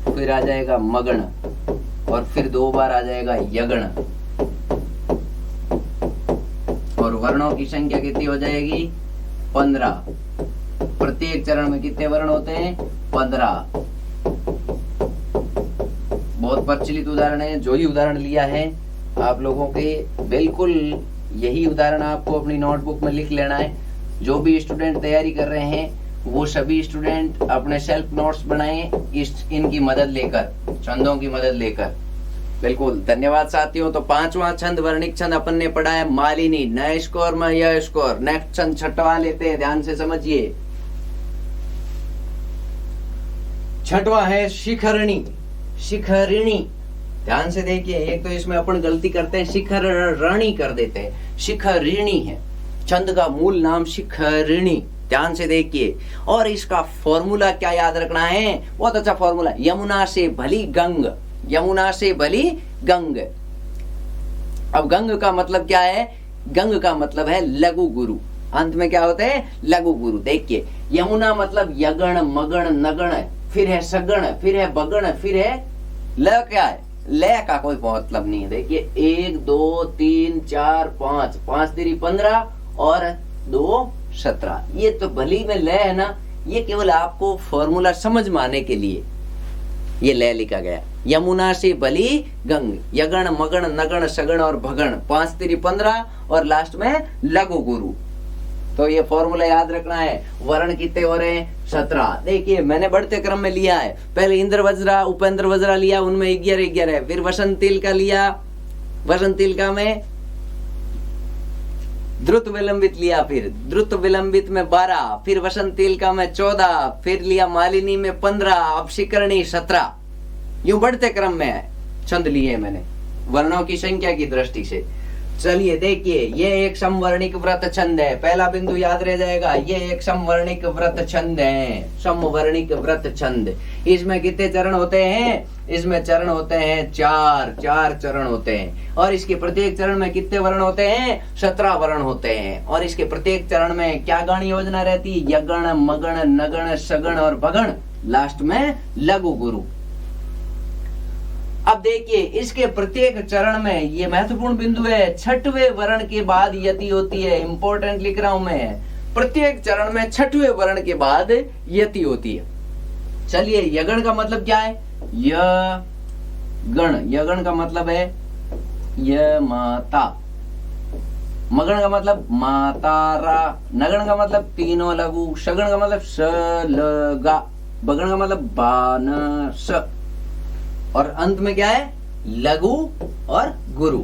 फिर आ जाएगा मगण, और फिर 2 बार आ जाएगा यगण। और वर्णों की संख्या कितनी हो जाएगी, 15। प्रत्येक चरण में कितने वर्ण होते हैं, 15। बहुत प्रचलित उदाहरण है, जो ही उदाहरण लिया है आप लोगों के, बिल्कुल यही उदाहरण आपको अपनी नोटबुक में लिख लेना है। जो भी स्टूडेंट तैयारी कर रहे हैं वो सभी स्टूडेंट अपने सेल्फ नोट्स बनाएं, इनकी मदद लेकर, छंदों की मदद लेकर। बिल्कुल धन्यवाद साथियों। तो 5वां छंद वर्णिक छंद अपन ने पढ़ा है, मालिनी न स्कोर में यह स्कोर। नेक्स्ट छंद 6वां लेते हैं, ध्यान से समझिए। 6वां है शिखरणी, शिखरिणी। ध्यान से देखिए, एक तो इसमें अपन गलती करते हैं, शिखरणी कर देते हैं, शिखरिणी है। छंद का मूल नाम शिखरिणी, ध्यान से देखिए। और इसका फॉर्मूला क्या याद रखना है, बहुत अच्छा फॉर्मूला, यमुना से भली गंग, यमुना से भली गंग। अब गंग का मतलब क्या है, गंग का मतलब है लघु गुरु। अंत में क्या होते हैं, लघु गुरु। देखिए यमुना मतलब यगण मगण नगण, फिर है सगण, फिर है बगण, फिर है ल। क्या है, ल का कोई मतलब नहीं है। देखिए 1 2 3 4 5, 5 3 15 और 2 17। ये तो भली में ल है ना, ये केवल आपको फॉर्मूला समझ में आने के लिए ये ल लिखा गया। यमुना से भली गंग, यगण मगण नगण सगण और भगण, 5 3 15 और लास्ट में लघु गुरु। तो ये फॉर्मूला याद रखना है। वर्ण कितने हो रहे हैं, 17। देखिए मैंने बढ़ते क्रम में लिया है, पहले इंद्र वज्रा उपेंद्र वज्रा लिया, उनमें 11 फिर वसंत तिलका लिया, वसंत तिलका में द्रुत विलंबित लिया, फिर द्रुत विलंबित में 12, फिर वसंत तिलका में 14, फिर लिया मालिनी में 15, अब शिखरणी 17। यूं बढ़ते क्रम में छंद लिए मैंने वर्णों की संख्या की दृष्टि से। चलिए देखिए, ये एक समवर्णिक व्रत छंद है। पहला बिंदु याद रह जाएगा, ये एक समवर्णिक व्रत छंद है, समवर्णिक व्रत छंद। इसमें कितने चरण होते हैं, इसमें चरण होते हैं 4 चरण होते हैं। और इसके प्रत्येक चरण में कितने वर्ण होते हैं, 17 वर्ण होते हैं। और इसके प्रत्येक चरण में क्या गण योजना रहती है, यगण मगण नगण सगण और भगण, लास्ट में लघु गुरु। अब देखिए इसके प्रत्येक चरण में, ये महत्वपूर्ण बिंदु है, 6वें वर्ण के बाद यति होती है। इंपॉर्टेंट लिख रहा हूं मैं, प्रत्येक चरण में 6वें वर्ण के बाद यति होती है। चलिए यगण का मतलब क्या है, यगण, यगण का मतलब है य माता। मगण का मतलब मातारा, नगण का मतलब तीनों लघु, सगण का मतलब सलगा, भगण का मतलब बानस, और अंत में क्या है, लघु और गुरु।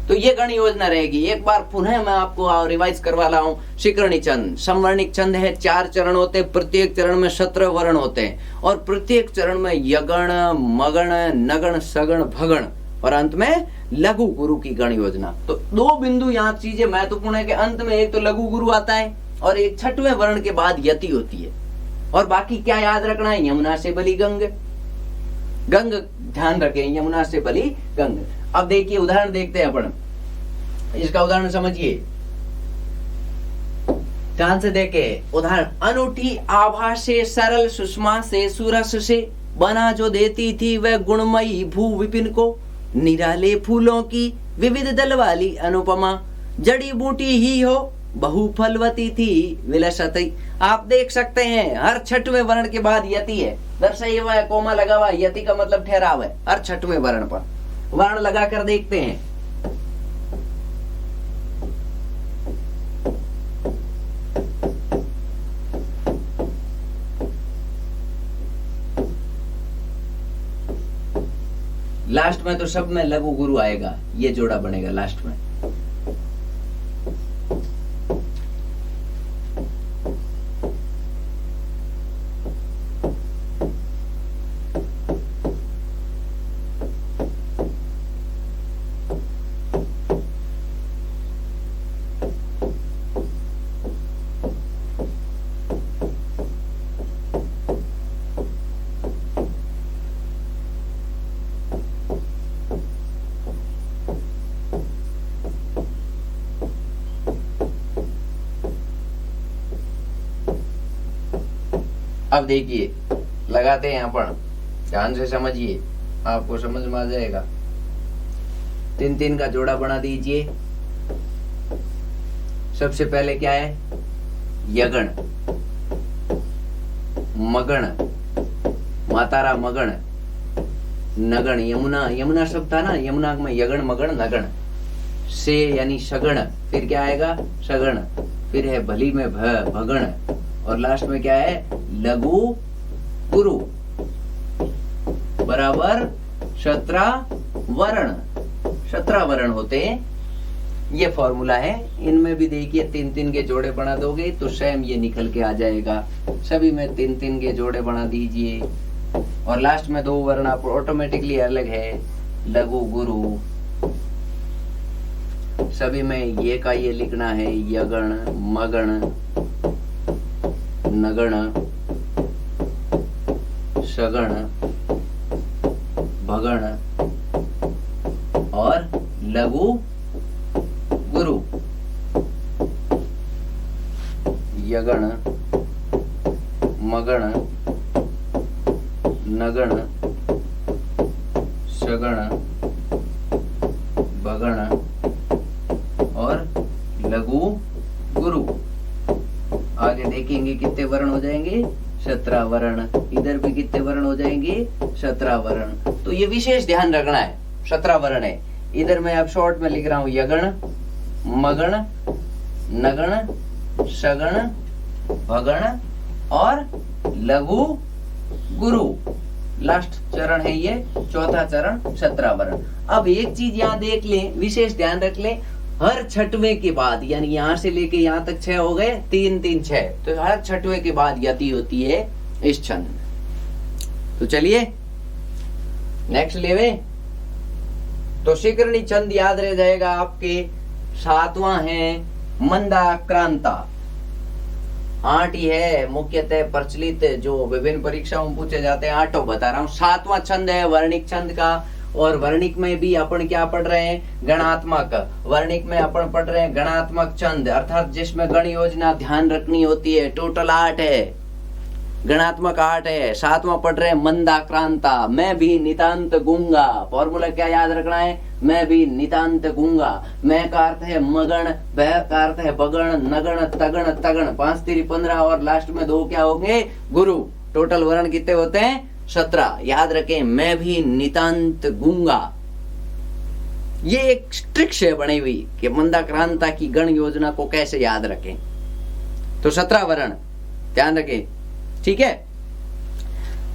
तो ये गण योजना रहेगी। एक बार पुनः मैं आपको रिवाइज करवा रहा हूं। शिखरणी छंद समवर्णिक छंद है, 4 चरण होते हैं, प्रत्येक चरण में 17 वर्ण होते हैं, और प्रत्येक चरण में यगण मगण नगण सगण भगण और अंत में लघु गुरु की गण योजना। तो दो बिंदु यहाँ चीजें महत्वपूर्ण है कि अंत में एक तो लघु गुरु आता है और एक छठवें वर्ण के बाद यति होती है। और बाकी क्या याद रखना है? यमुना से बली गंग, गंग ध्यान रखें, यमुना से बली गंग। अब देखिए उदाहरण देखते हैं अपन, इसका उदाहरण समझिए, ध्यान से देखे उदाहरण। अनूठी आभा से सरल सुषमा से सुरस से बना जो देती थी वह गुणमयी भू विपिन को, निराले फूलों की विविध दल वाली अनुपमा, जड़ी बूटी ही हो बहु फलवती थी विलसती। आप देख सकते हैं हर छठवें वर्ण के बाद यति है, दर्शाया हुआ है, कोमा लगा हुआ है, यति का मतलब ठहराव है हर छठवें वर्ण पर। वर्ण लगाकर देखते हैं। लास्ट में तो सब में लघु गुरु आएगा, ये जोड़ा बनेगा लास्ट में। अब देखिए लगाते हैं अपन, ध्यान से समझिए, आपको समझ में आ जाएगा। 3-3 का जोड़ा बना दीजिए। सबसे पहले क्या है? यगण, मगण, मातारा मगण, नगण, यमुना, यमुना शब्द था ना, यमुना में यगण मगण नगण, से यानी सगण, फिर क्या आएगा? सगण, फिर है भली में भगण, और लास्ट में क्या है? लघु गुरु बराबर 17 वर्ण, 17 वर्ण होते हैं। ये फॉर्मूला है। इनमें भी देखिए 3-3 के जोड़े बना दोगे तो स्वयं ये निकल के आ जाएगा। सभी में 3-3 के जोड़े बना दीजिए और लास्ट में 2 वर्ण आप ऑटोमेटिकली अलग है, लघु गुरु। सभी में ये का ये लिखना है, यगण, मगण, नगण, सगण, भगण और लघु गुरु। यगण, मगण, नगण, सगण, भगण और लघु गुरु। आगे देखेंगे कितने वर्ण हो जाएंगे? 17 वर्ण। इधर भी कितने वर्ण हो जाएंगे? 17 वर्ण। तो ये विशेष ध्यान रखना है, 17 वर्ण है। इधर मैं अब शॉर्ट में लिख रहा हूं, यगण, मगण, नगण, सगण, भगण और लघु गुरु। लास्ट चरण है ये, चौथा चरण, 17 वर्ण। अब एक चीज यहाँ देख लें, विशेष ध्यान रख लें, हर छठवें के बाद, यानी यहाँ से लेके यहाँ तक 6 हो गए, 3-3 6, तो हर छठवें के बाद यति होती है इस छंद में। तो चलिए नेक्स्ट लेवे। तो शिखरणी छंद याद रह जाएगा आपके। 7वां है मंदाक्रांता। 8 ही है मुख्यतः प्रचलित, जो विभिन्न परीक्षाओं में पूछे जाते हैं, 8 बता रहा हूँ। 7वां छंद है वर्णिक छंद का, और वर्णिक में भी अपन क्या पढ़ रहे हैं? गणात्मक। वर्णिक में अपन पढ़ रहे हैं गणात्मक छंद, अर्थात जिसमें गण योजना ध्यान रखनी होती है। टोटल 8 है, गणात्मक 8 है। 7वां पढ़ रहे हैं मंदाक्रांता। मैं भी नितांत गूंगा। फॉर्मूला क्या याद रखना है? मैं भी नितांत गूंगा। मैं का अर्थ है मगण, वह का अर्थ है बगण, नगण, तगण, तगण, 5 3 15 और लास्ट में 2 क्या होंगे? गुरु। टोटल वर्ण कितने होते हैं? 17। याद रखें, मैं भी नितांत गूंगा। ये एक ट्रिक्स है बनी हुई कि मंदाक्रांता की गण योजना को कैसे याद रखें। तो 17 वर्ण ध्यान रखें, ठीक है।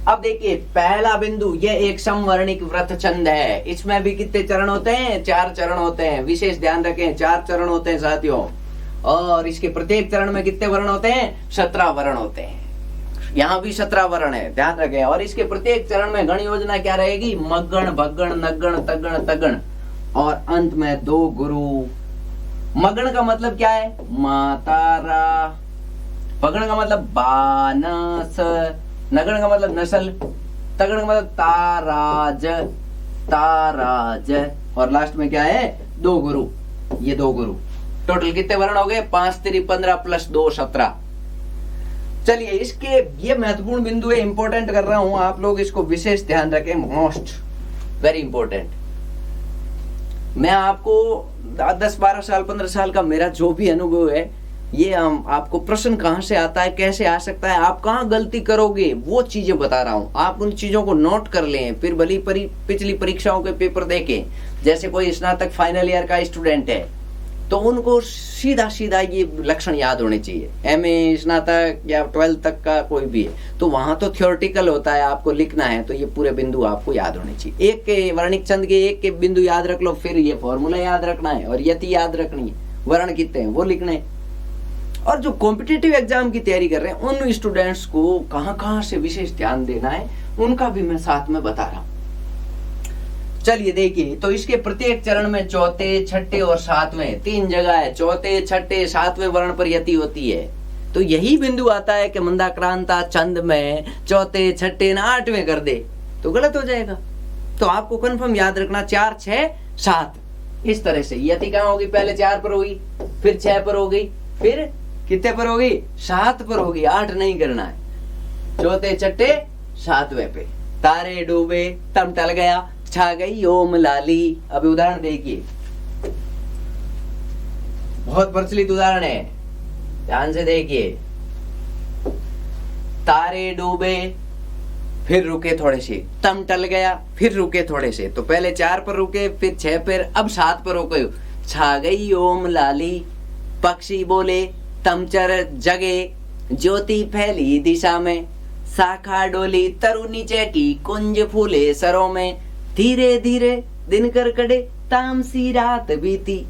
अब देखिए पहला बिंदु, ये एक समवर्णिक व्रत छंद है। इसमें भी कितने चरण होते हैं? 4 चरण होते हैं। विशेष ध्यान रखें, 4 चरण होते हैं साथियों। और इसके प्रत्येक चरण में कितने वर्ण होते हैं? 17 वर्ण होते हैं। यहाँ भी 17 वर्ण है, ध्यान रखें। और इसके प्रत्येक चरण में गण योजना क्या रहेगी? मगण, भगण, नगण, तगण, तगण। और अंत में 2 गुरु। मगन का मतलब क्या है? मातारा। पगण का मतलब बानस। नगण का मतलब नस्ल। तगण का मतलब ताराज, ताराज। और लास्ट में क्या है? 2 गुरु। ये 2 गुरु। टोटल कितने वर्ण हो गए? 5 3 15 प्लस 2 17। चलिए, इसके ये महत्वपूर्ण बिंदु है, इंपॉर्टेंट कर रहा हूं, आप लोग इसको विशेष ध्यान रखें, मोस्ट वेरी इंपॉर्टेंट। मैं आपको 10 12 साल 15 साल का मेरा जो भी अनुभव है, ये आपको प्रश्न कहां से आता है, कैसे आ सकता है, आप कहां गलती करोगे, वो चीजें बता रहा हूं। आप उन चीजों को नोट कर लें, फिर भली पिछली परीक्षाओं के पेपर देखें। जैसे कोई स्नातक फाइनल ईयर का स्टूडेंट है तो उनको सीधा सीधा ये लक्षण याद होने चाहिए। एमए, स्नातक या 12th तक का कोई भी है तो वहां तो थ्योरेटिकल होता है, आपको लिखना है, तो ये पूरे बिंदु आपको याद होने चाहिए। एक के वर्णिक छंद के एक के बिंदु याद रख लो, फिर ये फॉर्मूला याद रखना है और यति याद रखनी है, वर्ण कितने हैं वो लिखने हैं। और जो कॉम्पिटिटिव एग्जाम की तैयारी कर रहे हैं उन स्टूडेंट्स को कहां से विशेष ध्यान देना है, उनका भी मैं साथ में बता रहा हूं। चलिए देखिए, तो इसके प्रत्येक चरण में चौथे, छठे और सातवें 3 जगह है। चौथे, छठे, सातवें वर्ण पर यति होती है। तो यही बिंदु आता है कि मंदाक्रांता छंद में चौथे, छठे ना 8वें कर दे तो गलत हो जाएगा। तो आपको कंफर्म याद रखना 4 6 7 इस तरह से। यति कहां होगी? पहले 4 पर होगी, फिर 6 पर हो गई, फिर कितने पर होगी? 7 पर होगी। 8 नहीं करना है। चौथे, छठे, सातवें पे। तारे डूबे तम टल गया, छा गई ओम लाली। अभी उदाहरण देखिए, बहुत प्रचलित उदाहरण है, ध्यान से देखिए। तारे डूबे, फिर रुके थोड़े से, तम टल गया, फिर रुके थोड़े से। तो पहले 4 पर रुके, फिर 6 पर, अब 7 पर रुके। छा गई ओम लाली, पक्षी बोले तम चर जगे, ज्योति फैली दिशा में, शाखा डोली तरु नीचे की, कुंज फूले सरों में, धीरे धीरे दिन कर कड़े, तामसी रात बीती।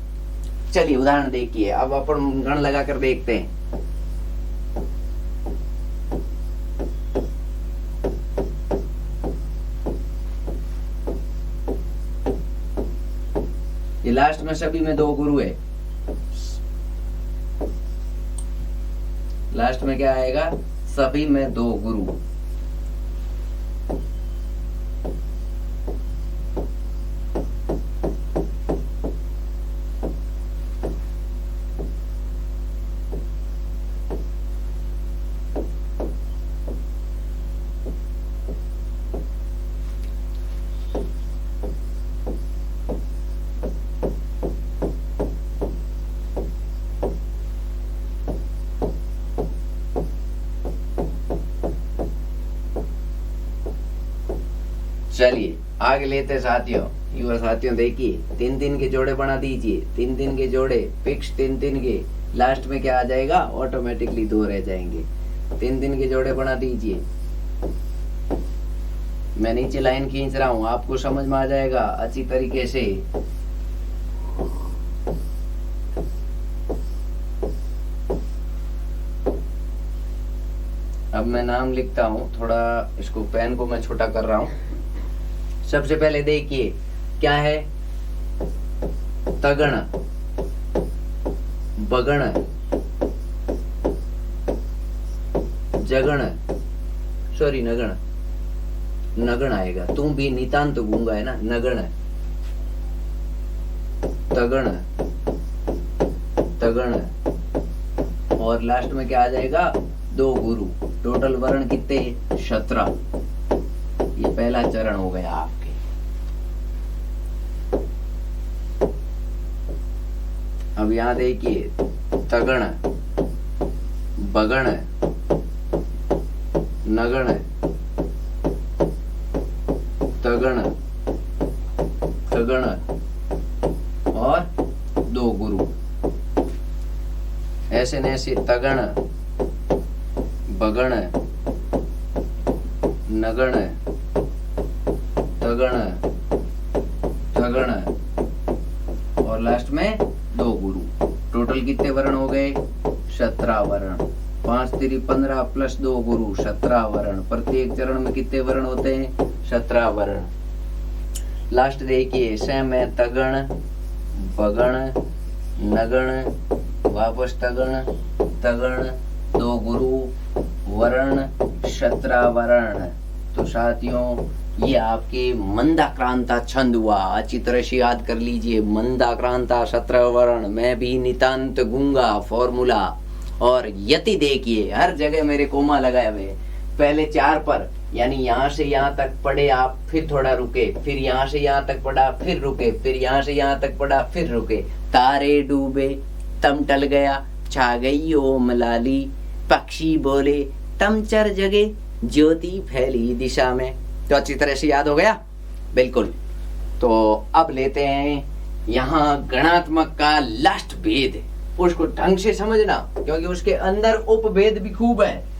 चलिए उदाहरण देखिए, अब अपन गण लगा कर देखते हैं। ये लास्ट में सभी में 2 गुरु है। लास्ट में क्या आएगा? सभी में 2 गुरु। चलिए आगे लेते साथियों। युवा साथियों देखिए, 3 के जोड़े बना दीजिए। 3 के जोड़े फिक्स, 3 के लास्ट में क्या आ जाएगा? ऑटोमेटिकली 2 रह जाएंगे। 3 के जोड़े बना दीजिए। मैं नीचे लाइन खींच रहा हूं, आपको समझ में आ जाएगा अच्छी तरीके से। अब मैं नाम लिखता हूं, थोड़ा इसको पेन को मैं छोटा कर रहा हूं। सबसे पहले देखिए क्या है? तगण, बगण, जगण, सॉरी नगण, नगण आएगा। तू भी नितांत गूंगा है ना। नगण, तगण, तगण, और लास्ट में क्या आ जाएगा? 2 गुरु। टोटल वर्ण कितने? 17। ये पहला चरण हो गया आपके। अब यहां देखिए, तगण, बगण, नगण, तगण, तगण और 2 गुरु। ऐसे न ऐसे तगण, बगण, नगण, तगण, तगण और लास्ट में 2 गुरु। टोटल कितने वर्ण हो गए? 17 वर्ण। 5 3 15 प्लस 2 गुरु, 17 वर्ण। प्रत्येक चरण में कितने वर्ण होते हैं? 17 वर्ण। लास्ट देखिए, स में तगण, बगण, नगण, वापस तगण, तगण, दो गुरु, वर्ण, शत्रावरण। तो साथियों ये आपके मंदाक्रांता छंद हुआ, अच्छी तरह से याद कर लीजिए। मंदाक्रांता, शत्रावरण, मैं भी नितांत गूंगा फॉर्मूला। और यति देखिए, हर जगह मेरे कोमा लगाए हुए, पहले 4 पर, यानी यहाँ से यहाँ तक पढ़े आप, फिर थोड़ा रुके, फिर यहाँ से यहाँ तक पढ़ा, फिर रुके, फिर यहाँ से यहाँ तक पढ़ा, फिर रुके। तारे डूबे तम टल गया, छा गई ओम लाली, पक्षी बोले तम चर जगे, ज्योति फैली दिशा में। तो अच्छी तरह से याद हो गया? बिल्कुल। तो अब लेते हैं यहाँ गणात्मक का लास्ट भेद, उसको ढंग से समझना, क्योंकि उसके अंदर उपभेद भी खूब है।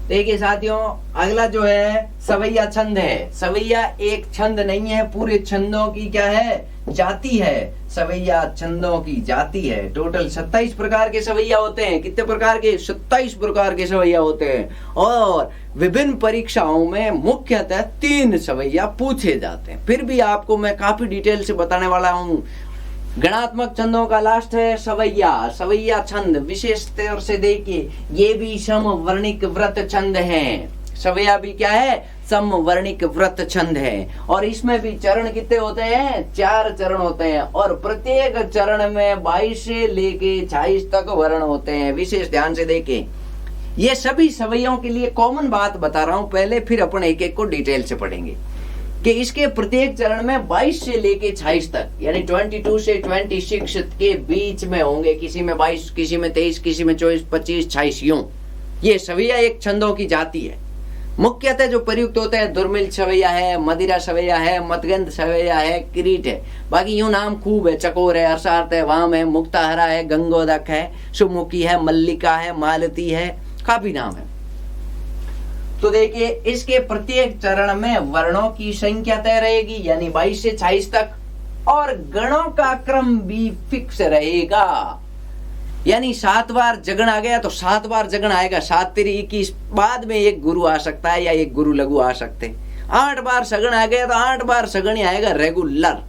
देखिए साथियों, अगला जो है सवैया छंद है। सवैया एक छंद नहीं है, पूरे छंदों की क्या है? जाति है। सवैया छंदों की जाति है। टोटल 27 प्रकार के सवैया होते हैं। कितने प्रकार के? 27 प्रकार के सवैया होते हैं। और विभिन्न परीक्षाओं में मुख्यतः 3 सवैया पूछे जाते हैं। फिर भी आपको मैं काफी डिटेल से बताने वाला हूँ। गणात्मक छंदों का लास्ट है सवैया। सवैया छंद विशेष तौर से देखिए, ये भी समवर्णिक व्रत छंद है। सवैया भी क्या है? समवर्णिक व्रत छंद है। और इसमें भी चरण कितने होते हैं? 4 चरण होते हैं। और प्रत्येक चरण में 22 से लेके 26 तक वर्ण होते हैं। विशेष ध्यान से देखें, ये सभी सवैयों के लिए कॉमन बात बता रहा हूं पहले, फिर अपन एक एक को डिटेल से पढ़ेंगे कि इसके प्रत्येक चरण में 22 से लेके 26 तक, यानी 22 से 26 के बीच में होंगे। किसी में 22, किसी में 23, किसी में 24, 25, 26 यूं। ये सवैया एक छंदों की जाति है। मुख्यतः जो प्रयुक्त होते हैं, दुर्मिल सवैया है, मदिरा सवैया है, मतगंध सवैया है, किरीट है। बाकी यूं नाम खूब है, चकोर है, अरसार्थ है, वाम है, मुक्ताहरा है, गंगोदक है, सुमुखी है, मल्लिका है, मालती है, काफी नाम है। तो देखिए, इसके प्रत्येक चरण में वर्णों की संख्या तय रहेगी, यानी 22 से 26 तक। और गणों का क्रम भी फिक्स रहेगा, यानी 7 बार जगन आ गया तो 7 बार जगन आएगा। 7 तिरी 21, बाद में एक गुरु आ सकता है या एक गुरु लघु आ सकते हैं। 8 बार सगन आ गया तो 8 बार सगन ही आएगा रेगुलर।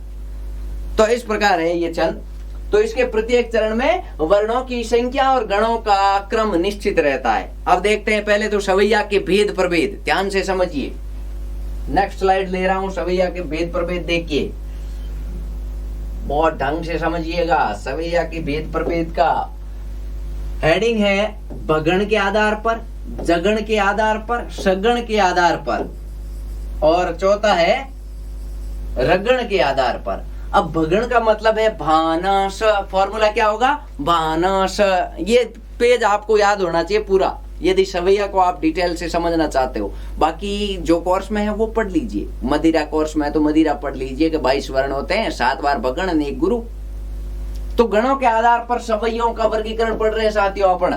तो इस प्रकार है ये छंद। तो इसके प्रत्येक चरण में वर्णों की संख्या और गणों का क्रम निश्चित रहता है। अब देखते हैं पहले तो सवैया के भेद प्रभेद, ध्यान से समझिए। नेक्स्ट स्लाइड ले रहा हूं, सवैया के भेद प्रभेद देखिए, बहुत ढंग से समझिएगा। सवैया के भेद प्रभेद का हेडिंग है बगण के आधार पर, जगण के आधार पर, सगण के आधार पर, और चौथा है रगण के आधार पर। अब भगण का मतलब है भानस। फॉर्मूला क्या होगा? भानस। ये पेज आपको याद होना चाहिए पूरा, यदि सवैया को आप डिटेल से समझना चाहते हो। बाकी जो कोर्स में है वो पढ़ लीजिए। मदिरा कोर्स में है तो मदिरा पढ़ लीजिए कि 22 वर्ण होते हैं, 7 बार भगण एक गुरु। तो गणों के आधार पर सवैयों का वर्गीकरण पढ़ रहे हैं साथियों अपन।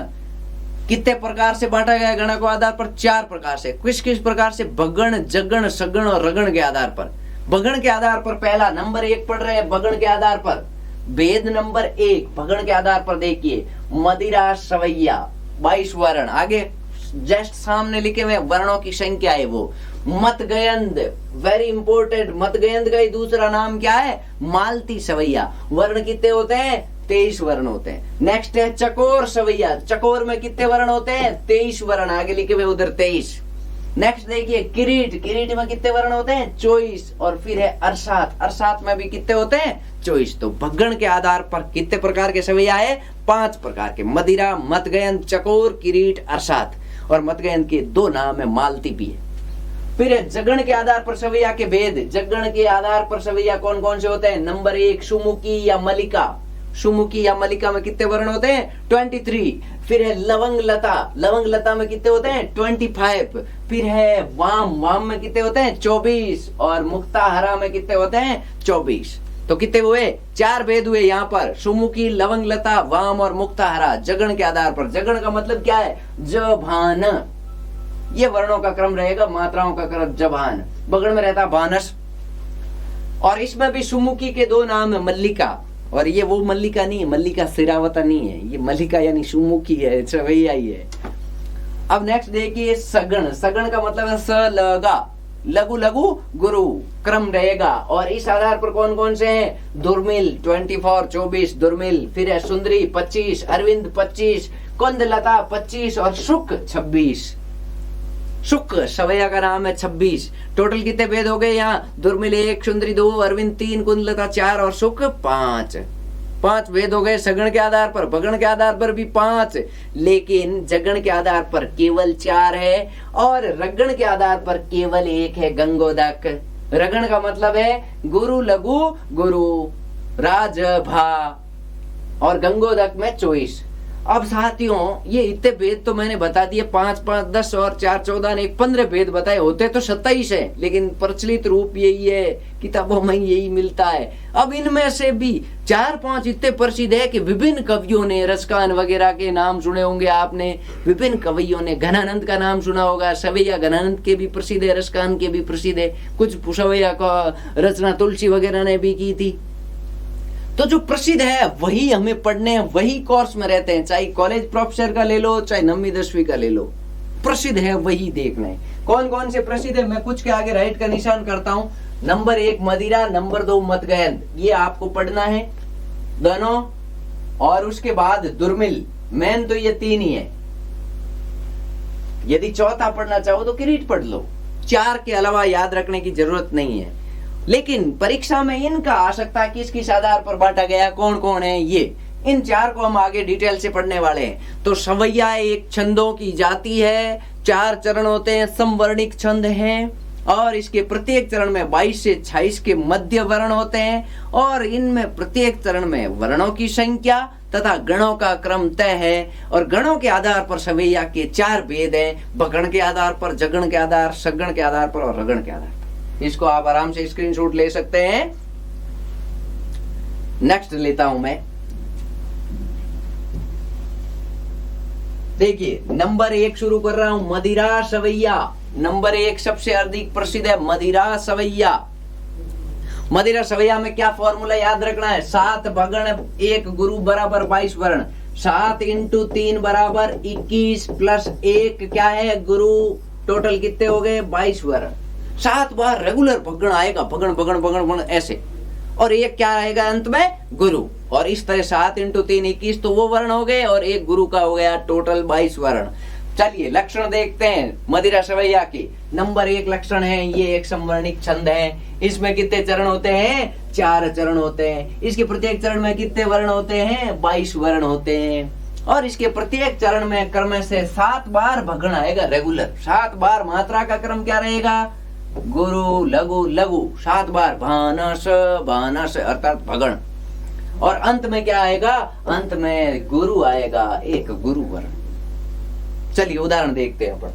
कितने प्रकार से बांटा गया गणों के आधार पर? 4 प्रकार से। किस किस प्रकार से? भगण, जगण, सगण और रगण के आधार पर। भगण के आधार पर पहला नंबर 1 पढ़ रहे हैं। भगण के आधार पर भेद नंबर 1 भगण के आधार पर देखिए, मदिरा सवैया 22 वर्ण। आगे जस्ट सामने लिखे हुए वर्णों की संख्या है वो। मतगयंद, वेरी इंपोर्टेंट, मतगयंद का ही दूसरा नाम क्या है? मालती सवैया। वर्ण कितने होते हैं? 23 वर्ण होते हैं। नेक्स्ट है चकोर सवैया। चकोर में कितने वर्ण होते हैं? 23 वर्ण। आगे लिखे हुए उधर 23। नेक्स्ट देखिए किरीट। किरीट में कितने वर्ण होते हैं? 24। और फिर है अरसात। अरसात में भी कितने होते हैं? 24। तो भगण के आधार पर कितने प्रकार के सवैया है? 5 प्रकार के। मदिरा, मतगयंद, चकोर, किरीट, अरसात। और मतगयंद के 2 नाम है, मालती भी है। फिर जगण के आधार पर सवैया के भेद। जगण के आधार पर सवैया कौन कौन से होते हैं? नंबर 1 सुमुखी या मलिका। सुमुखी या मलिका में कितने वर्ण होते हैं? 23। फिर है लवंग लता। लवंग लता में कितने होते हैं? 25। फिर है वाम। वाम में कितने होते हैं? 24। और मुक्ताहरा में कितने होते हैं? 24। तो कितने हुए? 4 भेद हुए यहाँ पर। सुमुखी, लवंग लता, वाम और मुक्ताहरा जगण के आधार पर। जगण का मतलब क्या है? जभान। ये वर्णों का क्रम रहेगा, मात्राओं का क्रम जभान। बगण में रहता भानस। और इसमें भी सुमुखी के 2 नाम है, मल्लिका। और ये वो मल्लिका नहीं है, मल्लिका सिरावता नहीं है, ये मल्लिका यानी सुमुखी है, सवैया ही है। अब नेक्स्ट देखिए सगण। सगण का मतलब है स ल गा। लघु लघु गुरु क्रम रहेगा। और इस आधार पर कौन कौन से हैं? दुर्मिल 24 24 दुर्मिल, फिर है सुंदरी 25, अरविंद 25, कुंदलता 25 और शुक 26। शुक सवैया का नाम है 26। टोटल कितने भेद हो गए यहाँ? दुर्मिल 1, सुंदरी 2, अरविंद 3, कुंदलता 4 और शुक 5। 5 भेद हो गए। सगण के आधार पर, भगण के आधार पर भी 5, लेकिन जगण के आधार पर केवल 4 है और रगण के आधार पर केवल 1 है, गंगोदक। रगण का मतलब है गुरु लघु गुरु, राज भा, और गंगोदक में 24। अब साथियों ये इतने भेद तो मैंने बता दिए, 5 5 10 और 4 14 ने 15 भेद बताए, होते तो 27 है, लेकिन प्रचलित रूप यही है, किताबों में यही मिलता है। अब इनमें से भी 4-5 इतने प्रसिद्ध है कि विभिन्न कवियों ने, रसकान वगैरह के नाम सुने होंगे आपने, विभिन्न कवियों ने, घनानंद का नाम सुना होगा, सवैया घनानंद के भी प्रसिद्ध है, रसकान के भी प्रसिद्ध है, कुछ सवैया का रचना तुलसी वगैरह ने भी की थी। तो जो प्रसिद्ध है वही हमें पढ़ने हैं, वही कोर्स में रहते हैं, चाहे कॉलेज प्रोफेसर का ले लो, चाहे 9वीं 10वीं का ले लो, प्रसिद्ध है वही देखना है। कौन कौन से प्रसिद्ध है मैं कुछ के आगे राइट का निशान करता हूं। नंबर 1 मदिरा, नंबर 2 मतगयन, ये आपको पढ़ना है दोनों। और उसके बाद दुर्मिल, मेन तो ये 3 ही है। यदि चौथा पढ़ना चाहो तो किरीट पढ़ लो, 4 के अलावा याद रखने की जरूरत नहीं है। लेकिन परीक्षा में इनका आ सकता है किस किस आधार पर बांटा गया, कौन कौन है ये, इन 4 को हम आगे डिटेल से पढ़ने वाले हैं। तो सवैया एक छंदों की जाति है, 4 चरण होते हैं, समवर्णिक छंद हैं, और इसके प्रत्येक चरण में 22 से 26 के मध्य वर्ण होते हैं, और इनमें प्रत्येक चरण में वर्णों की संख्या तथा गणों का क्रम तय है। और गणों के आधार पर सवैया के 4 भेद हैं, भगण के आधार पर, जगण के आधार, सगण के आधार पर और रगण के आधार पर। इसको आप आराम से स्क्रीनशॉट ले सकते हैं। नेक्स्ट लेता हूं मैं, देखिए नंबर 1 शुरू कर रहा हूं, मदिरा सवैया। नंबर 1 सबसे अधिक प्रसिद्ध है मदिरा सवैया। मदिरा सवैया में क्या फॉर्मूला याद रखना है? 7 भगण 1 गुरु बराबर 22 वर्ण, 7 × 3 बराबर 21 प्लस 1 क्या है? गुरु। टोटल कितने हो गए? 22 वर्ण। 7 बार रेगुलर भगण आएगा, भगण भगण भगण भगण ऐसे, और 1 क्या आएगा अंत में? गुरु। और इस तरह 7 × 3 21 तो वो वर्ण हो गए, और 1 गुरु का हो गया, टोटल 22 वर्ण। चलिए लक्षण देखते हैं मदिरा सवैया के। नंबर 1 लक्षण है, ये एक समवर्णिक छंद है। इसमें कितने चरण होते हैं? 4 चरण होते हैं। इसके प्रत्येक चरण में कितने वर्ण होते हैं? 22 वर्ण होते हैं। और इसके प्रत्येक चरण में क्रम से 7 बार भगण आएगा रेगुलर। 7 बार मात्रा का क्रम क्या रहेगा? गुरु लघु लघु, 7 बार भानस भानस अर्थात भगण। और अंत में क्या आएगा? अंत में गुरु आएगा, एक गुरु वर्ण। चलिए उदाहरण देखते हैं अपन।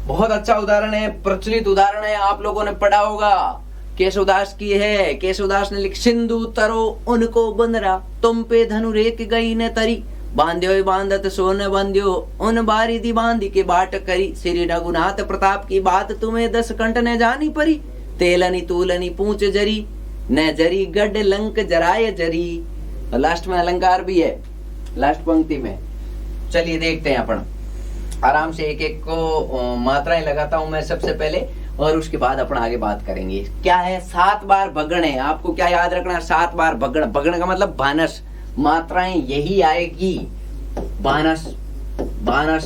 बहुत अच्छा उदाहरण है, प्रचलित उदाहरण है, आप लोगों ने पढ़ा होगा। केशवदास की है। केशवदास ने लिख, सिंधु तरो उनको बंदरा, तुम पे धनु रेख गई न तरी, बांध्यो बांधत सोन बंध्यो, उन बारी दी बांधी के बाट करी, श्री रघुनाथ प्रताप की बात तुम्हें 10 कंठ ने जानी परी, तेलनी तूलनी पूंछ जरी, न जरी गड लंक जराय जरी। लास्ट में अलंकार भी है, लास्ट पंक्ति में। चलिए देखते हैं अपन आराम से, एक एक को मात्राएं लगाता हूं मैं सबसे पहले, और उसके बाद अपन आगे बात करेंगे। क्या है? 7 बार भगण है। आपको क्या याद रखना है? 7 बार भगण। भगण का मतलब भानस, मात्राएं यही आएगी, भानस भानस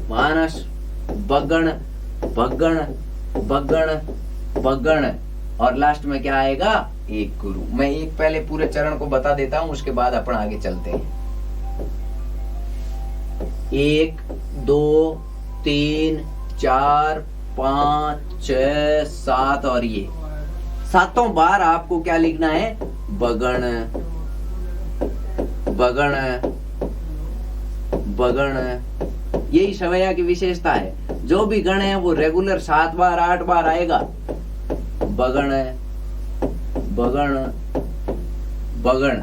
भानस, भगण भगण भगण भगण, और लास्ट में क्या आएगा? एक गुरु। मैं एक पहले पूरे चरण को बता देता हूं, उसके बाद अपन आगे चलते हैं। 1 2 3 4 5 6 7, और ये 7 बार आपको क्या लिखना है? भगण भगण भगण। यही सवैया की विशेषता है। जो भी गण है वो रेगुलर 7 बार 8 बार आएगा। भगण भगण भगण,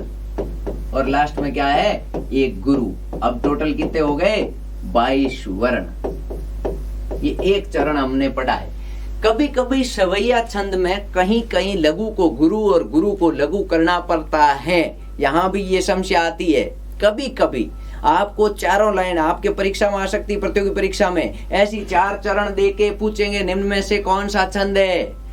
और लास्ट में क्या है? एक गुरु। अब टोटल कितने हो गए? 22 वर्ण। ये एक चरण हमने पढ़ा है। कभी कभी सवैया छंद में कहीं कहीं लघु को गुरु और गुरु को लघु करना पड़ता है। यहाँ भी ये समस्या आती है। कभी कभी आपको चारों लाइन आपके परीक्षा में आ सकती, प्रतियोगी परीक्षा में ऐसी 4 चरण दे के पूछेंगे निम्न में से कौन सा छंद है।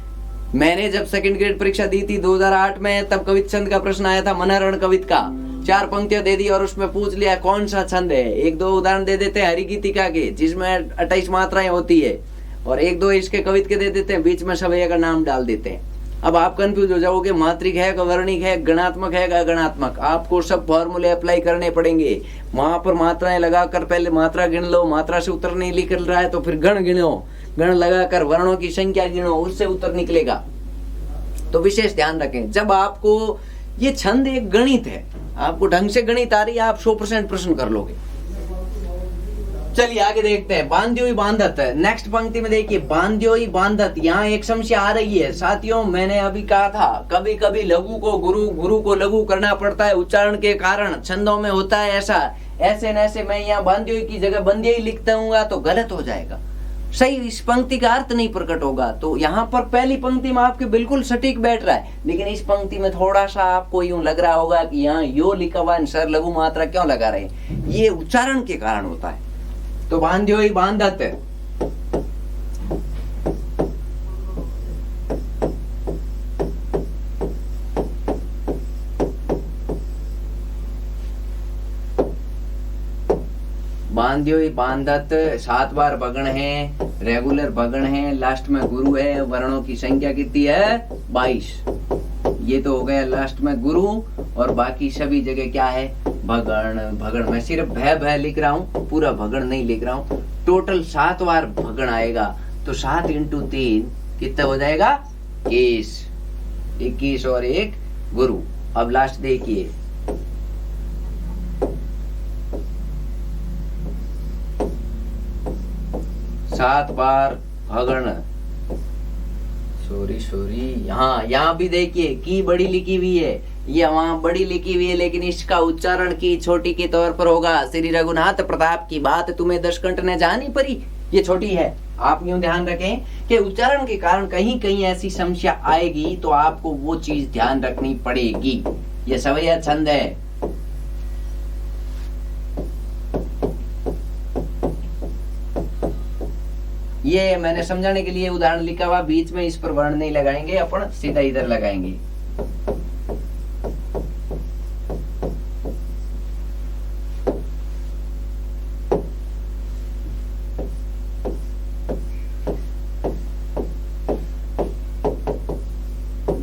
मैंने जब सेकंड ग्रेड परीक्षा दी थी 2008 में, तब कवित छंद का प्रश्न आया था, मनहरण कवित का। 4 पंक्तियां दे दी और उसमें पूछ लिया कौन सा छंद है। 1-2 उदाहरण दे देते हैं हरिगीतिका के, जिसमें 28 मात्राएं होती है, और 1-2 इसके कवित के दे देते हैं, बीच में सवैया का नाम डाल देते हैं। अब आप कंफ्यूज हो जाओगे, मात्रिक है, वर्णिक है, गणात्मक है, अगणात्मक। आपको सब फॉर्मूले अप्लाई करने पड़ेंगे। वहां पर मात्राएं लगाकर पहले मात्रा गिन लो, मात्रा से उत्तर नहीं निकल रहा है तो फिर गण गिनो, गण लगाकर वर्णों की संख्या गिनो, उससे उत्तर निकलेगा। तो विशेष ध्यान रखें, जब आपको ये छंद एक गणित है, आपको ढंग से गणित आ रही है, आप 100% प्रश्न कर लोगे। चलिए आगे देखते हैं, बांध्योई बांधत। नेक्स्ट पंक्ति में देखिए, बांध्योई बांधत। यहाँ एक समस्या आ रही है साथियों, मैंने अभी कहा था कभी कभी लघु को गुरु, गुरु को लघु करना पड़ता है उच्चारण के कारण, छंदों में होता है ऐसा। ऐसे न ऐसे मैं यहाँ बांध्योई की जगह बंध्योई लिखता हूँ तो गलत हो जाएगा, सही इस पंक्ति का अर्थ नहीं प्रकट होगा। तो यहाँ पर पहली पंक्ति में आपके बिल्कुल सटीक बैठ रहा है, लेकिन इस पंक्ति में थोड़ा सा आपको यूं लग रहा होगा कि यहाँ यो लिखा हुआ है, सर लघु मात्रा क्यों लगा रहे हैं, ये उच्चारण के कारण होता है। तो बांध्योई बांधत, बांध्योई बांधत 7 बार भगण है, रेगुलर भगण है, लास्ट में गुरु है, वर्णों की संख्या कितनी है 22। ये तो हो गया लास्ट में गुरु, और बाकी सभी जगह क्या है भगण। भगण मैं सिर्फ भय लिख रहा हूँ, पूरा भगण नहीं लिख रहा हूँ। टोटल 7 बार भगण आएगा, तो 7 × 3 कितना हो जाएगा 21 और 1 गुरु। अब लास्ट देखिए, सात बार भगण, सॉरी यहाँ भी देखिए की बड़ी लिखी हुई है, ये वहां बड़ी लिखी हुई है, लेकिन इसका उच्चारण की छोटी के तौर पर होगा। श्री रघुनाथ प्रताप की बात तुम्हें 10 कंठ ने जानी परी, ये छोटी है। आप यूं ध्यान रखें कि उच्चारण के कारण कहीं कहीं ऐसी समस्या आएगी, तो आपको वो चीज ध्यान रखनी पड़ेगी। ये सवैया छंद है। ये मैंने समझाने के लिए उदाहरण लिखा हुआ, बीच में इस पर वर्ण नहीं लगाएंगे, अपन सीधा इधर लगाएंगे।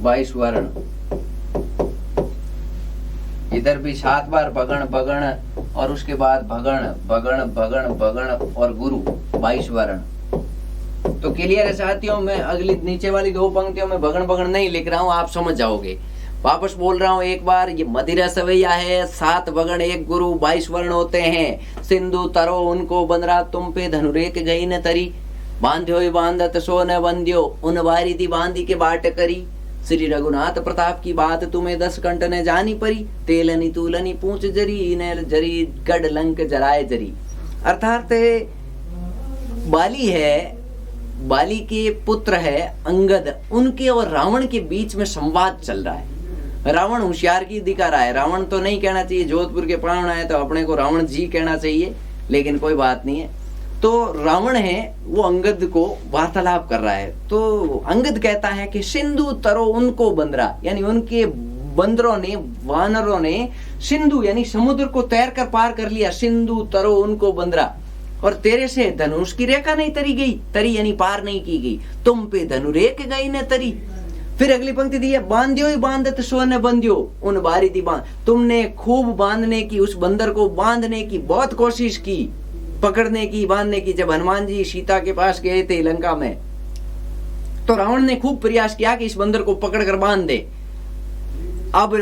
बाईस वर्ण, इधर भी 7 बार भगण भगण, और उसके बाद भगण भगण भगण भगण और गुरु, 22 वर्ण। तो क्लियर है साथियों, मैं अगली नीचे वाली 2 पंक्तियों में भगण भगण नहीं लिख रहा हूं, आप समझ जाओगे। वापस बोल रहा हूं एक बार, ये मदिरा सवैया है, 7 भगण 1 गुरु, 22 वर्ण होते हैं। सिंधु तरो उनको बंदरा, तुम पे धनुरेक गई न तरी, बांध्योई बांधत सो न बंध्यो, उन बारी दी बांधी के बाट करी। श्री रघुनाथ प्रताप की बात तुम्हें 10 कंठ ने जानी परी, तेलनी तूलनी पूछ जरी, न जरी गढ़ लंक जराए जरी। अर्थात बाली है, बाली के पुत्र है अंगद, उनके और रावण के बीच में संवाद चल रहा है। रावण होशियार की दिखा रहा है, रावण तो नहीं कहना चाहिए, जोधपुर के पावना है तो अपने को रावण जी कहना चाहिए, लेकिन कोई बात नहीं है। तो रावण है वो अंगद को वार्तालाप कर रहा है। तो अंगद कहता है कि सिंधु तरो उनको बंदरा, यानी उनके बंदरों ने, वानरों ने सिंधु यानी समुद्र को तैर कर पार कर लिया, सिंधु तरो उनको बंदरा, और तेरे से धनुष की रेखा नहीं तरी गई, तरी यानी पार नहीं की गई, तुम पे धनुरेख गई न तरी। फिर अगली पंक्ति दी है, बांध्योई बांधत सो न बंध्यो, उन बारी दी बांध, तुमने खूब बांधने की, उस बंदर को बांधने की बहुत कोशिश की, पकड़ने की, बांधने की। जब हनुमान जी सीता के पास गए थे लंका में, तो रावण ने खूब प्रयास किया कि इस बंदर को पकड़कर बांध दे। अब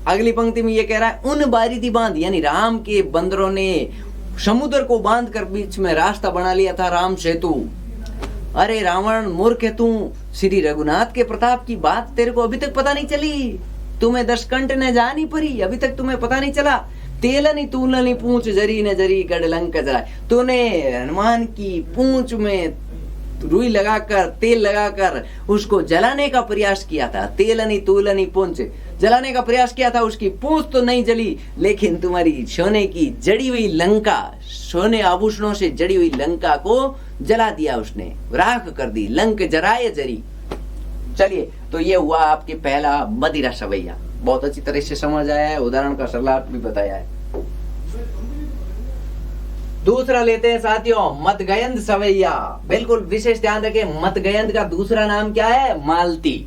अगली पंक्ति में ये कह रहा है, उन बारी दी बांध, यानी राम के बंदरों ने समुद्र को बांध कर बीच में रास्ता बना लिया था, राम सेतु। अरे रावण मूर्ख है तू, श्री रघुनाथ के प्रताप की बात तेरे को अभी तक पता नहीं चली, तुम्हें 10 कंठ ने जानी परी, अभी तक तुम्हें पता नहीं चला। तेलनी तूलनी पूंछ जरी न जरी गढ़ लंक जराए, तूने हनुमान की पूंछ में रुई लगाकर, तेल लगाकर उसको जलाने का प्रयास किया था। तेलनी तूलनी पूंछ, जलाने का प्रयास किया था। उसकी पूंछ तो नहीं जली, लेकिन तुम्हारी सोने की जड़ी हुई लंका, सोने आभूषणों से जड़ी हुई लंका को जला दिया उसने, राख कर दी। लंक जराए जरी। चलिए, तो ये हुआ आपके पहला मदिरा सवैया। बहुत अच्छी तरह से समझ आया है, उदाहरण का सरलार्थ भी बताया है। दूसरा लेते हैं साथियों, मतगयंद सवैया। बिल्कुल विशेष ध्यान रखें, मतगयंद का दूसरा नाम क्या है? मालती।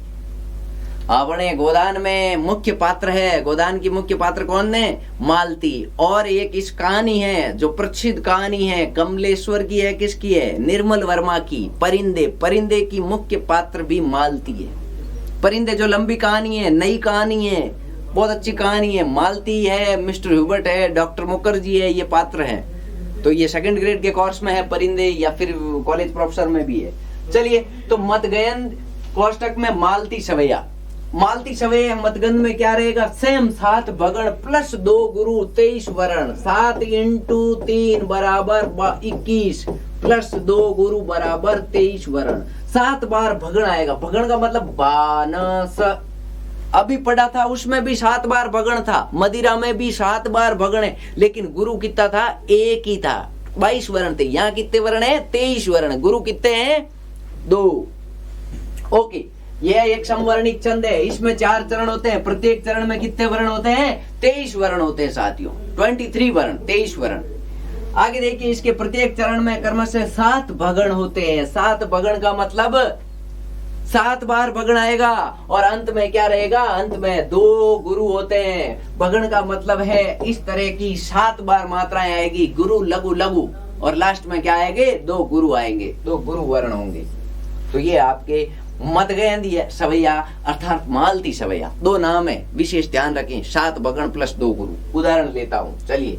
अपने गोदान में मुख्य पात्र है। गोदान की मुख्य पात्र कौन है? मालती। और एक इस कहानी है जो प्रसिद्ध कहानी है, कमलेश्वर की है। किसकी है? निर्मल वर्मा की। परिंदे, परिंदे की मुख्य पात्र भी मालती है। परिंदे जो लंबी कहानी है, नई कहानी है, बहुत अच्छी कहानी है। मालती है, मिस्टर ह्यूबर्ट है, डॉक्टर मुखर्जी है, ये पात्र है। तो ये सेकंड ग्रेड के कोर्स में है परिंदे, या फिर कॉलेज प्रोफेसर में भी है। चलिए, तो मतगयंद कोष्टक में मालती सवैया। मालती सवैया मतगंध में क्या रहेगा? सेम 7 भगण प्लस 2 गुरु 23 वर्ण। 7 × 3 बराबर 21 प्लस 2 गुरु बराबर 23 वर्ण। 7 बार भगण आएगा। भगण का मतलब बानस। अभी पढ़ा था उसमें भी 7 बार भगण था, मदिरा में भी 7 बार भगण है, लेकिन गुरु कितना था? एक ही था। 22 वर्ण थे। यहाँ कितने वर्ण है? 23 वर्ण। गुरु कितने हैं? 2। ओके, यह एक समवर्णिक छंद है। इसमें 4 चरण होते हैं। प्रत्येक चरण में कितने वर्ण होते हैं? 23 वर्ण होते हैं साथियों। 23 वर्ण, 23 वर्ण। आगे देखिए, इसके प्रत्येक चरण में क्रमशः 7 भगण होते हैं। 7 भगण का मतलब 7 बार भगण आएगा। और अंत में क्या रहेगा? अंत में 2 गुरु होते हैं। भगण का मतलब है इस तरह की 7 बार मात्राएं आएगी, गुरु लघु लघु, और लास्ट में क्या आएंगे? 2 गुरु आएंगे, 2 गुरु वर्ण होंगे। तो ये आपके मतगयंदी सवैया अर्थात मालती सवैया। 2 नाम है, विशेष ध्यान रखें। 7 भगण प्लस 2 गुरु। उदाहरण लेता हूं, चलिए।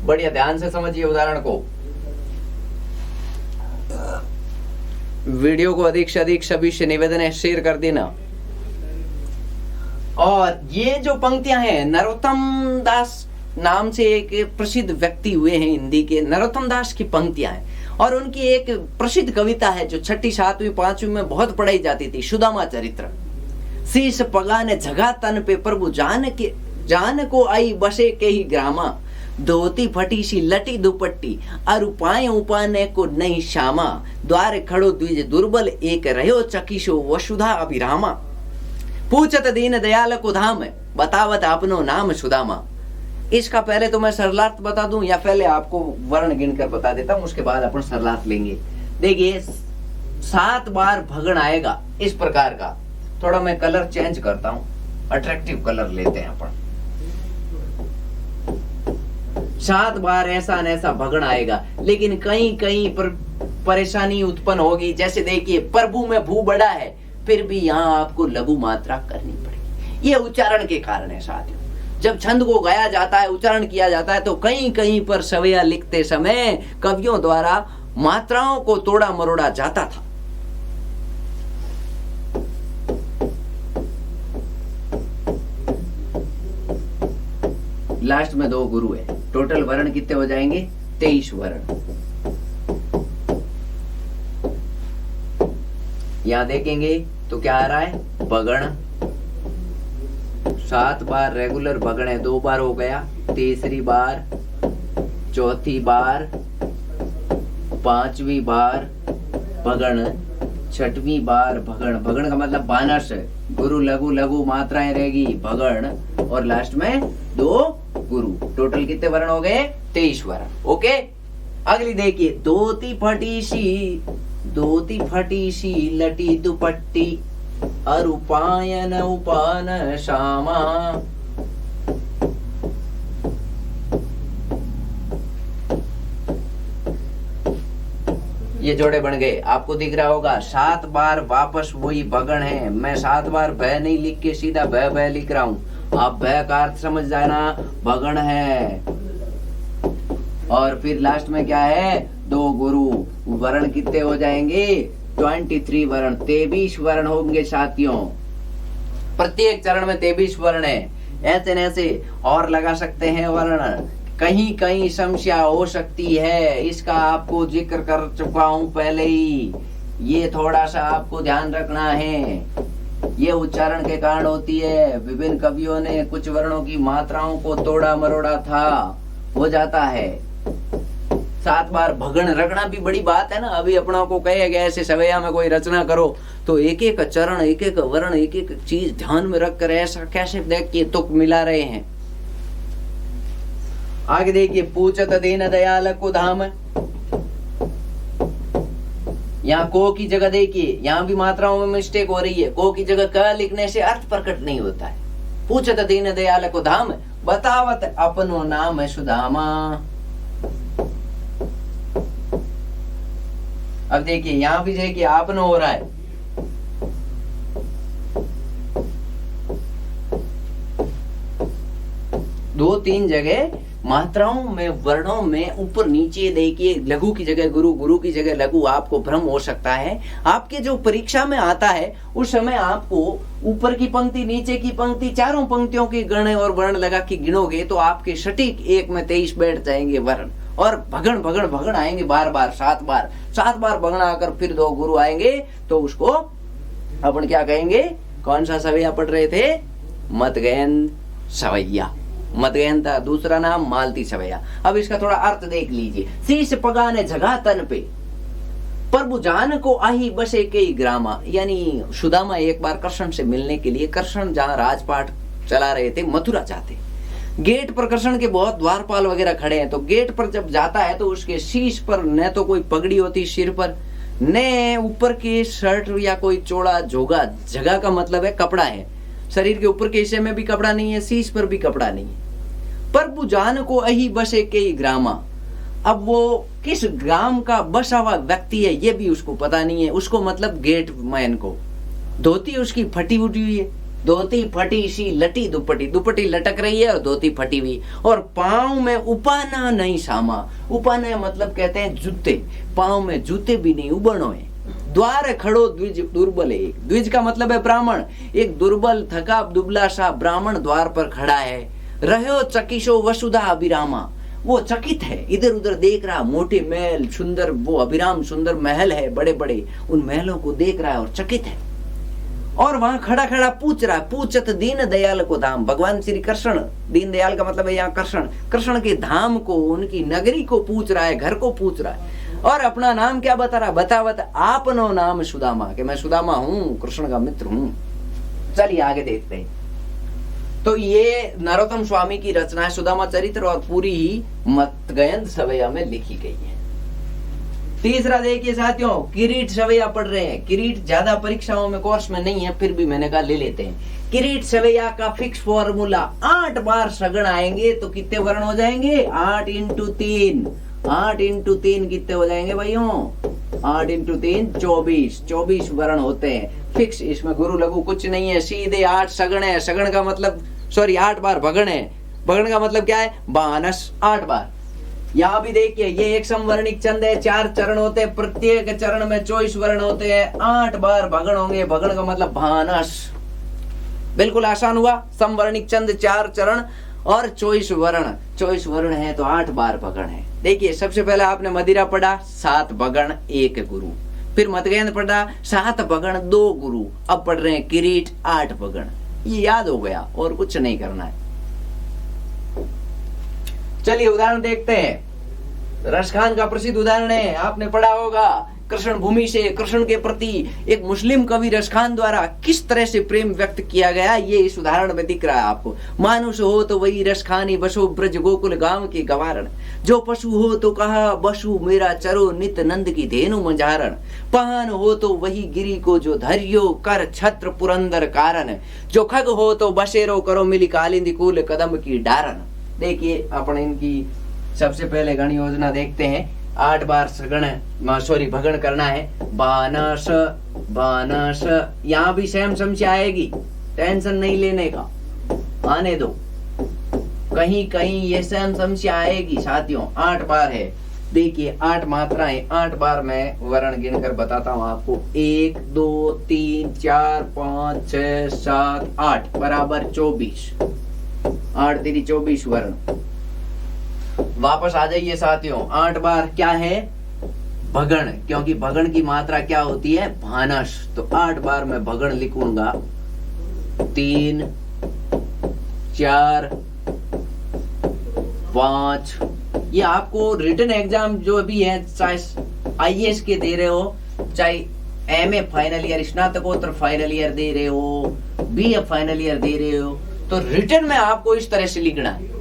बढ़िया ध्यान से समझिए उदाहरण को। वीडियो को अधिक से अधिक सभी से निवेदन है, शेयर कर देना। और ये जो पंक्तियां हैं, नरोत्तम दास नाम से एक प्रसिद्ध व्यक्ति हुए हैं हिंदी के, नरोत्तम दास की पंक्तियां हैं। और उनकी एक प्रसिद्ध कविता है जो 6ठी 7वीं 5वीं में बहुत पढ़ाई जाती थी, सुदामा चरित्र। शीश पगा ने जगा तन पे प्रभु जान को आई बसे के ही ग्रामा। धोती फटी सी लटी दुपट्टी अरु पाए उपाने को नहीं श्यामा। द्वार खड़ो द्विज दुर्बल एक रहो चकिशो वसुधा अभिरामा। पूछत दीन दयाल को धाम बतावत आपनो नाम सुदामा। इसका पहले तो मैं सरलार्थ बता दूं, या पहले आपको वर्ण गिनकर बता देता हूं, उसके बाद अपन सरलार्थ लेंगे। देखिए, 7 बार भगण आएगा इस प्रकार का। थोड़ा मैं कलर चेंज करता हूं, अट्रैक्टिव कलर लेते हैं अपन। 7 बार ऐसा न ऐसा भगण आएगा, लेकिन कहीं कहीं पर परेशानी उत्पन्न होगी। जैसे देखिए, प्रभु में भू बड़ा है, फिर भी यहाँ आपको लघु मात्रा करनी पड़ेगी। ये उच्चारण के कारण है साथियों। जब छंद को गाया जाता है, उच्चारण किया जाता है, तो कहीं कहीं पर सवैया लिखते समय कवियों द्वारा मात्राओं को तोड़ा मरोड़ा जाता था। लास्ट में 2 गुरु है। टोटल वर्ण कितने हो जाएंगे? 23 वर्ण। यहां देखेंगे तो क्या आ रहा है? भगण। 7 बार रेगुलर भगण है, 2 बार हो गया, तीसरी बार, चौथी बार, 5वीं बार भगण, 6वीं बार भगण। भगण का मतलब बानस, गुरु लघु लघु मात्राएं रहेगी, भगण, और लास्ट में 2 गुरु। टोटल कितने वर्ण हो गए? 23 वर्ण। ओके, अगली देखिए, धोती फटी सी लटी दुपट्टी अरुपायन उपान श्यामा। ये जोड़े बन गए, आपको दिख रहा होगा। 7 बार वापस वही भगण है। मैं 7 बार भय नहीं लिख के सीधा भय लिख रहा हूं। आप भय का अर्थ समझ जाना, भगण है। और फिर लास्ट में क्या है? 2 गुरु। वर्ण कितने हो जाएंगे? 23 वर्ण, 23 वर्ण होंगे साथियों। प्रत्येक चरण में 23 वर्ण है। ऐसे ऐसे और लगा सकते हैं वर्ण। कहीं कहीं समस्या हो सकती है, इसका आपको जिक्र कर चुका हूं पहले ही। ये थोड़ा सा आपको ध्यान रखना है। ये उच्चारण के कारण होती है। विभिन्न कवियों ने कुछ वर्णों की मात्राओं को तोड़ा मरोड़ा था, हो जाता है। 7 बार भगण रखना भी बड़ी बात है ना। अभी अपनों को कहे गए ऐसे सवैया में कोई रचना करो तो एक एक चरण, एक एक वर्ण, एक एक चीज ध्यान में रख कर ऐसा कैसे देख के तुक मिला रहे हैं। आगे देखिए, पूछत दीन दयाल को धाम। यहाँ को की जगह देखिए, यहाँ भी मात्राओं में मिस्टेक हो रही है। को की जगह क लिखने से अर्थ प्रकट नहीं होता है। पूछत दीन दयाल को धाम, बतावत अपनो नाम है सुदामा। अब देखिए, यहां भी देखिए आपनो हो रहा है। दो तीन जगह मात्राओं में, वर्णों में ऊपर नीचे देखिए, लघु की जगह गुरु, गुरु की जगह लघु, आपको भ्रम हो सकता है। आपके जो परीक्षा में आता है उस समय आपको ऊपर की पंक्ति, नीचे की पंक्ति, चारों पंक्तियों के गण और वर्ण लगा के गिनोगे तो आपके सटीक एक में 23 बैठ जाएंगे वर्ण, और भगण भगण भगण आएंगे बार बार, 7 बार भगण आकर फिर 2 गुरु आएंगे तो उसको अपन क्या कहेंगे? कौन सा सवैया पढ़ रहे थे? मतगयन सवैया। मतगयन था दूसरा नाम, मालती सवैया। अब इसका थोड़ा अर्थ देख लीजिए। शीश पगाने जगह तन पे, प्रभु जान को आही बसे कई ग्रामा। यानी सुदामा एक बार कृष्ण से मिलने के लिए, कृष्ण जहाँ राजपाट चला रहे थे, मथुरा जाते, गेट पर कृष्ण के बहुत द्वारपाल वगैरह खड़े हैं, तो गेट पर जब जाता है तो उसके शीश पर न तो कोई पगड़ी होती सिर पर, न ऊपर के शर्ट या कोई चौड़ा झोगा। जगह का मतलब है कपड़ा है, शरीर के ऊपर के हिस्से में भी कपड़ा नहीं है, शीश पर भी कपड़ा नहीं है। प्रभु जान को अही बसे कई ग्रामा। अब वो किस ग्राम का बसा हुआ व्यक्ति है ये भी उसको पता नहीं है। उसको मतलब गेट मैन को। धोती उसकी फटी उठी हुई है, धोती फटी सी लटी दुपट्टी, दुपट्टी लटक रही है और धोती फटी हुई, और पांव में उपाना नहीं सामा। उपाना मतलब कहते हैं जूते, पांव में जूते भी नहीं, उबनो है। द्वार खड़ो द्विज दुर्बल है। द्विज का मतलब है ब्राह्मण। एक दुर्बल थका दुबला सा ब्राह्मण द्वार पर खड़ा है। रहो चकिशो वसुधा अभिरामा। वो चकित है, इधर उधर देख रहा, मोटे महल, सुंदर वो अभिराम सुंदर महल है, बड़े बड़े, उन महलों को देख रहा है और चकित है। और वहां खड़ा खड़ा पूछ रहा है, पूछत दीन दयाल को धाम। भगवान श्री कृष्ण, दीन दयाल का मतलब है यहाँ कृष्ण, कृष्ण के धाम को, उनकी नगरी को पूछ रहा है, घर को पूछ रहा है। और अपना नाम क्या बता रहा? बतावत आपनो नाम सुदामा, कि मैं सुदामा हूँ, कृष्ण का मित्र हूँ। चलिए आगे देखते हैं। तो ये नरोत्तम स्वामी की रचना है सुदामा चरित्र, और पूरी ही मतगयन सवैया में लिखी गई है। तीसरा देखिए साथियों, किरीट सवैया पढ़ रहे हैं। किरीट ज्यादा परीक्षाओं में, कोर्स में नहीं है, फिर भी मैंने कहा ले लेते हैं। किरीट सवैया का फिक्स फॉर्मूला, 8 बार सगण आएंगे तो कितने वर्ण हो जाएंगे? 8 × 3। 8 × 3 कितने हो जाएंगे भाइयों? 8 × 3 24। 24 वर्ण होते हैं फिक्स। इसमें गुरु लघु कुछ नहीं है, सीधे 8 सगण है। सगण का मतलब 8 बार भगण है। भगण का मतलब क्या है? 52 8 बार। यहाँ भी देखिए, ये एक समवर्णिक छंद है, 4 चरण होते हैं, प्रत्येक चरण में 24 वर्ण होते हैं, 8 बार भगण होंगे। भगण का मतलब 52। बिल्कुल आसान हुआ। समवर्णिक छंद, 4 चरण और 24 वर्ण। 24 वर्ण है तो 8 बार भगण है। देखिए, सबसे पहले आपने मदिरा पढ़ा, 7 भगण 1 गुरु। फिर मतगयन पढ़ा, 7 भगण 2 गुरु। अब पढ़ रहे हैं किरीट 8 भगण। ये याद हो गया और कुछ नहीं करना है। चलिए उदाहरण देखते हैं। रसखान का प्रसिद्ध उदाहरण है, आपने पढ़ा होगा। कृष्ण भूमि से कृष्ण के प्रति एक मुस्लिम कवि रसखान द्वारा किस तरह से प्रेम व्यक्त किया गया, ये इस उदाहरण में दिख रहा है आपको। मानुष हो तो वही रसखानी बसो ब्रज गोकुल गांव के गवारण। जो पशु हो तो कहा बसु मेरा चरो नित नंद की धेनु मंजारण। पहन हो तो वही गिरी को जो धरियो कर छत्र पुरंदर कारण। जो खग हो तो बसेरो करो मिली कालिंदी कुल कदम की डारन। देखिए अपन इनकी सबसे पहले गण योजना देखते हैं। 8 बार भगण करना है। बानस बानस, यहाँ भी सेम समस्या आएगी, टेंशन नहीं लेने का, आने दो। कहीं कहीं ये सेम समस्या आएगी साथियों। 8 बार है। देखिए 8 मात्राएं, 8 बार मैं वर्ण गिनकर बताता हूँ आपको। 1 2 3 4 5 6 7 8 बराबर 24। 8 3 24 वर्ण। वापस आ जाइए साथियों। 8 बार क्या है? भगण, क्योंकि भगण की मात्रा क्या होती है? भानस। तो 8 बार मैं भगण लिखूंगा। 3, 4, 5। ये आपको रिटन एग्जाम जो भी है, चाहे आईएएस के दे रहे हो, चाहे एमए फाइनल ईयर, स्नातकोत्तर फाइनल ईयर दे रहे हो, बीए फाइनल ईयर दे रहे हो, तो रिटन में आपको इस तरह से लिखना है।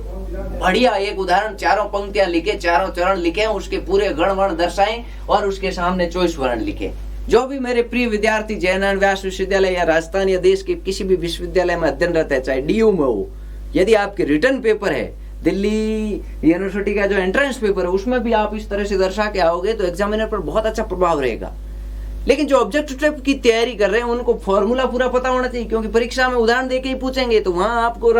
बढ़िया एक उदाहरण, 4 पंक्तियां लिखे, 4 चरण लिखे, उसके पूरे गण वर्ण दर्शाएं और उसके सामने 24 वर्ण लिखे। जो भी मेरे प्रिय विद्यार्थी जयनारायण व्यास विश्वविद्यालय या राजस्थान या देश के किसी भी विश्वविद्यालय में अध्ययनरत है, चाहे डीयू में हो, यदि आपके रिटर्न पेपर है, दिल्ली यूनिवर्सिटी का जो एंट्रेंस पेपर है, उसमें भी आप इस तरह से दर्शा के आओगे तो एग्जामिनर पर बहुत अच्छा प्रभाव रहेगा। लेकिन जो ऑब्जेक्टिव टाइप की तैयारी कर रहे हैं उनको फॉर्मूला पूरा पता होना चाहिए, क्योंकि परीक्षा में उदाहरण देके ही पूछेंगे तो वहां आपको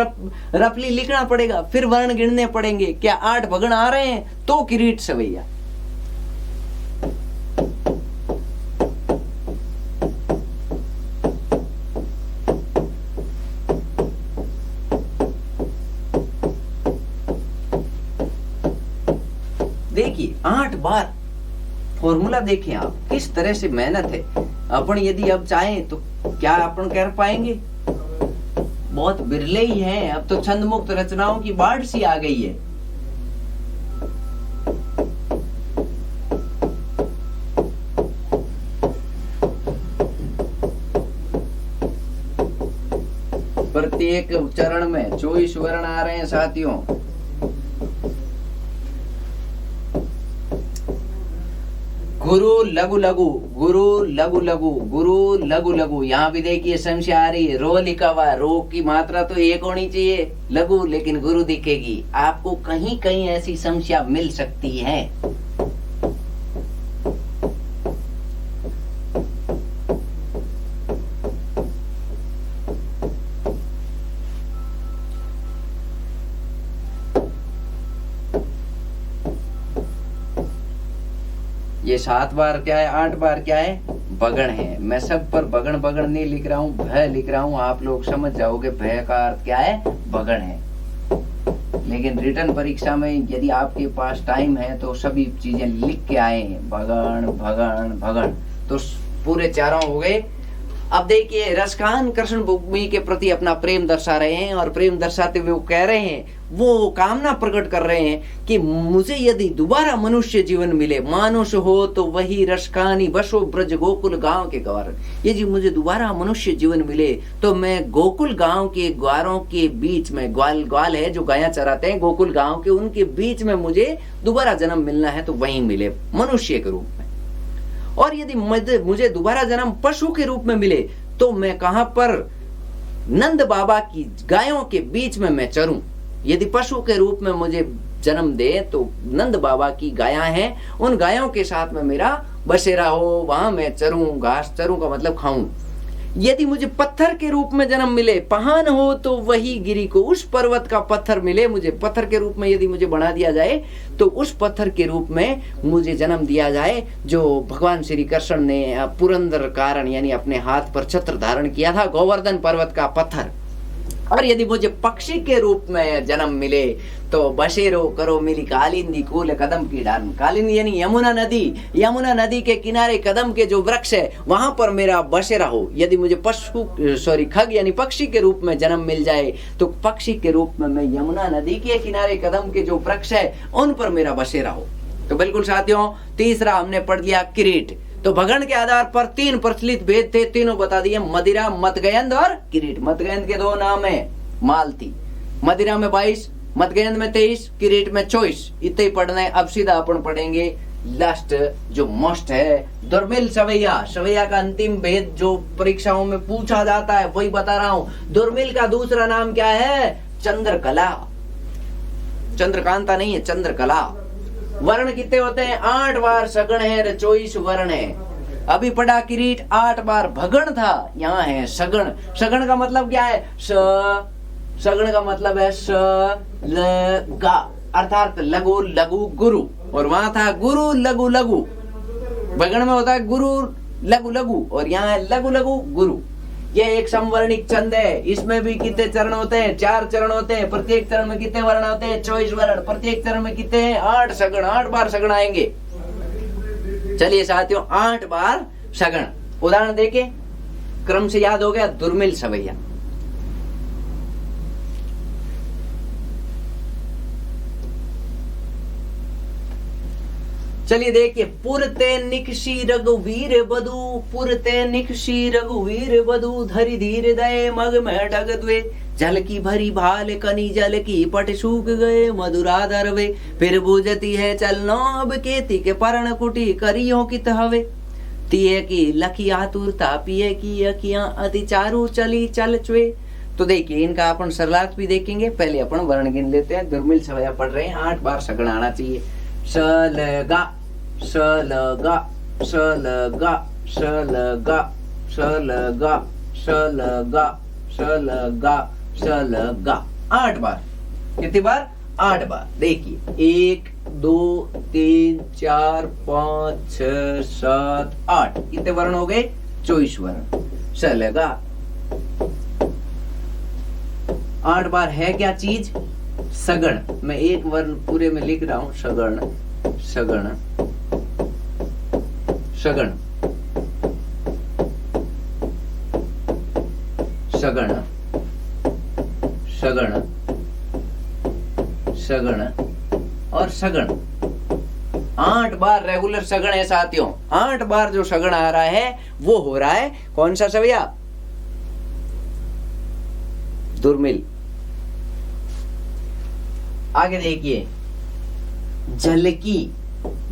रफली लिखना पड़ेगा, फिर वर्ण गिनने पड़ेंगे। क्या 8 भगण आ रहे हैं तो किरीट सवैया। देखिए 8 बार फॉर्मूला देखें आप, किस तरह से मेहनत है। अपन यदि अब चाहें तो क्या अपन कर पाएंगे? बहुत बिरले ही हैं। अब तो छंद मुक्त रचनाओं की बाढ़ सी आ गई है। प्रत्येक चरण में 24 वर्ण आ रहे हैं साथियों। गुरु लघु लघु, गुरु लघु लघु, गुरु लघु लघु। यहाँ भी देखिए समस्या आ रही है, रो लिखा हुआ है। रो की मात्रा तो एक होनी चाहिए, लघु, लेकिन गुरु दिखेगी। आपको कहीं कहीं ऐसी समस्या मिल सकती है। ये 7 बार क्या है, 8 बार क्या है? भगण है। मैं सब पर भगण भगण नहीं लिख रहा हूँ, भय लिख रहा हूँ। आप लोग समझ जाओगे भय का अर्थ क्या है, भगण है। लेकिन रिटर्न परीक्षा में यदि आपके पास टाइम है तो सभी चीजें लिख के आए, भगण भगण भगण। तो पूरे 4 हो गए। अब देखिए रसखान कृष्ण भूमि के प्रति अपना प्रेम दर्शा रहे हैं, और प्रेम दर्शाते हुए वो कह रहे हैं, वो कामना प्रकट कर रहे हैं कि मुझे यदि दोबारा मनुष्य जीवन मिले, मानुष हो तो वही रसखानी बसो ब्रज गोकुल गांव के ग्वार। यदि मुझे दोबारा मनुष्य जीवन मिले तो मैं गोकुल गांव के ग्वारों के बीच में, ग्वाल है जो गायां चराते हैं गोकुल गांव के, उनके बीच में मुझे दोबारा जन्म मिलना है तो वहीं मिले मनुष्य के रूप में। और यदि मुझे दोबारा जन्म पशु के रूप में मिले तो मैं कहां पर? नंद बाबा की गायों के बीच में मैं चरूं। यदि पशु के रूप में मुझे जन्म दे तो नंद बाबा की गायां हैं, उन गायों के साथ में मेरा बसेरा हो, वहां मैं चरूं, घास चरूं का मतलब खाऊं। यदि मुझे पत्थर के रूप में जन्म मिले, पहान हो तो वही गिरी को, उस पर्वत का पत्थर मिले मुझे, पत्थर के रूप में यदि मुझे बना दिया जाए तो उस पत्थर के रूप में मुझे जन्म दिया जाए जो भगवान श्री कृष्ण ने पुरंदर कारण यानी अपने हाथ पर छत्र धारण किया था, गोवर्धन पर्वत का पत्थर। और यदि मुझे पक्षी के रूप में जन्म मिले तो बसेरो करो मिली कालिंदी कूल कदम की डाल। कालिंदी यानी यमुना नदी, यमुना नदी के किनारे कदम के जो वृक्ष है वहां पर मेरा बसेरा हो। यदि मुझे खग यानी पक्षी के रूप में जन्म मिल जाए तो पक्षी के रूप में मैं यमुना नदी के किनारे कदम के जो वृक्ष है उन पर मेरा बसेरा हो। तो बिल्कुल साथियों, तीसरा हमने पढ़ लिया किरीट। तो भगण के आधार पर 3 प्रचलित भेद थे, तीनों बता दिए, मदिरा, मतगयंद और किरीट। मतगयंद के 2 नाम है, मालती। मदिरा में 22, मतगयंद में 23, किरीट में 24। इतने ही पढ़ना है। अब सीधा अपन पढ़ेंगे लास्ट जो मोस्ट है, दुर्मिल सवैया। सवैया का अंतिम भेद जो परीक्षाओं में पूछा जाता है वही बता रहा हूं। दुर्मिल का दूसरा नाम क्या है? चंद्रकला। चंद्रकांता नहीं है, चंद्रकला। वर्ण कितने होते हैं? 8 बार सगण है, 24 वर्ण है। अभी पढ़ा किरीट 8 बार भगण था, यहाँ है सगण। सगण का मतलब क्या है? सगण का मतलब है स ल गा, अर्थात लघु लघु गुरु। और वहां था गुरु लघु लघु। भगण में होता है गुरु लघु लघु और यहाँ है लघु लघु गुरु। ये एक समवर्णिक छंद है। इसमें भी कितने चरण होते हैं? 4 चरण होते हैं। प्रत्येक चरण में कितने वर्ण होते हैं? 24 वर्ण। प्रत्येक चरण में कितने हैं? 8 सगुण, 8 बार सगुण आएंगे। चलिए साथियों, 8 बार सगुण उदाहरण देके क्रम से याद हो गया। दुर्मिल सवैया, चलिए देखिए। पुरते निकषी रघुवीर बधु, पुरते निकषी रघुवीर बधु, धरि धीर दये मग में डग द्वे, जल की भरी भाल कनी जल की पट सूख गए मधुराधर वे, फिर बुझती है चलनो अब केती के पर्ण कुटी करियो कित हवे, तिये की लखी आतुरता पिए की अखियां अति चारु चली चल चुए। तो देखिए इनका अपन सरलार्थ भी देखेंगे। पहले अपन वर्ण गिन लेते हैं। दुर्मिल सवैया पढ़ रहे हैं, 8 बार सगुण आना चाहिए। सलगा सलगा सलगा सलगा सलगा सलगा सलगा सलगा 8 बार। कितनी बार? 8 बार। देखिए 1 2 3 4 5 6 7 8 कितने वर्ण हो गए? 24 वर्ण। सलगा 8 बार है क्या चीज? सगुण। मैं एक वर्ण पूरे में लिख रहा हूं। सगुण सगुण सगुण सगुण सगुण सगुण और सगुण। 8 बार रेगुलर सगुण है साथियों। 8 बार जो सगुण आ रहा है वो हो रहा है कौन सा सवैया? दुर्मिल। आगे देखिए, जल की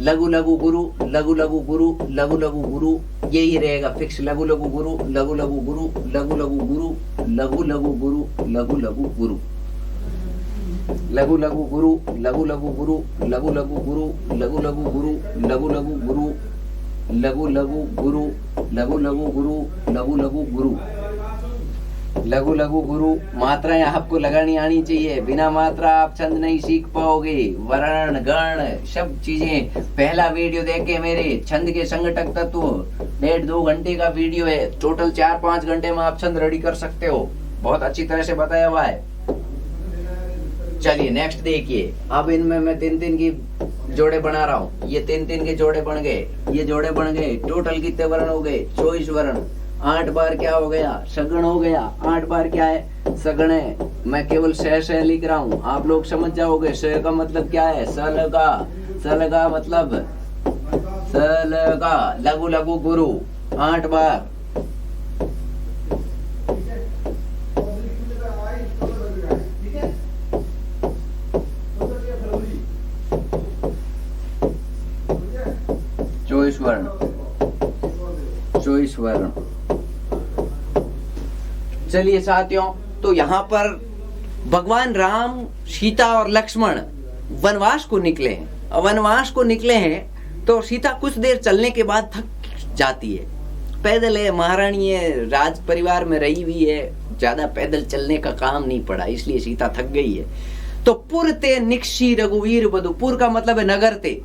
लघु लघु गुरु लघु लघु गुरु लघु लघु गुरु, यही रहेगा फिक्स। लघु लघु गुरु लघु लघु गुरु लघु लघु गुरु लघु लघु गुरु लघु लघु गुरु लघु लघु गुरु लघु लघु गुरु लघु लघु गुरु लघु लघु गुरु लघु लघु गुरु लघु लघु गुरु लघु लघु गुरु लघु लघु गुरु लघु लघु गुरु। मात्राएं आपको लगानी आनी चाहिए। बिना मात्रा आप छंद नहीं सीख पाओगे। वर्ण गण सब चीजें पहला वीडियो देखे मेरे छंद के संगठक तत्व 1.5-2 घंटे का वीडियो है। टोटल 4-5 घंटे में आप छंद रेडी कर सकते हो। बहुत अच्छी तरह से बताया हुआ है। चलिए नेक्स्ट देखिए। अब इनमें मैं 3-3 की जोड़े बना रहा हूँ। ये 3-3 के जोड़े बन गए, ये जोड़े बन गए। टोटल कितने वर्ण हो गए? 24 वर्ण। 8 बार क्या हो गया? सगुण हो गया। 8 बार क्या है? सगुण है। मैं केवल स लिख रहा हूँ, आप लोग समझ जाओगे। स का मतलब क्या है? सलगा। सलगा मतलब सलगा। लघु लघु गुरु 8 बार। चौबीस वर्ण। चलिए साथियों, तो यहाँ पर भगवान राम, सीता और लक्ष्मण वनवास को निकले हैं। वनवास को निकले हैं तो सीता कुछ देर चलने के बाद थक जाती है। पैदल है, महारानी है, राज परिवार में रही हुई है, ज्यादा पैदल चलने का काम नहीं पड़ा, इसलिए सीता थक गई है। तो पुर ते निकषी रघुवीर वधु। पुर का मतलब है नगर ते,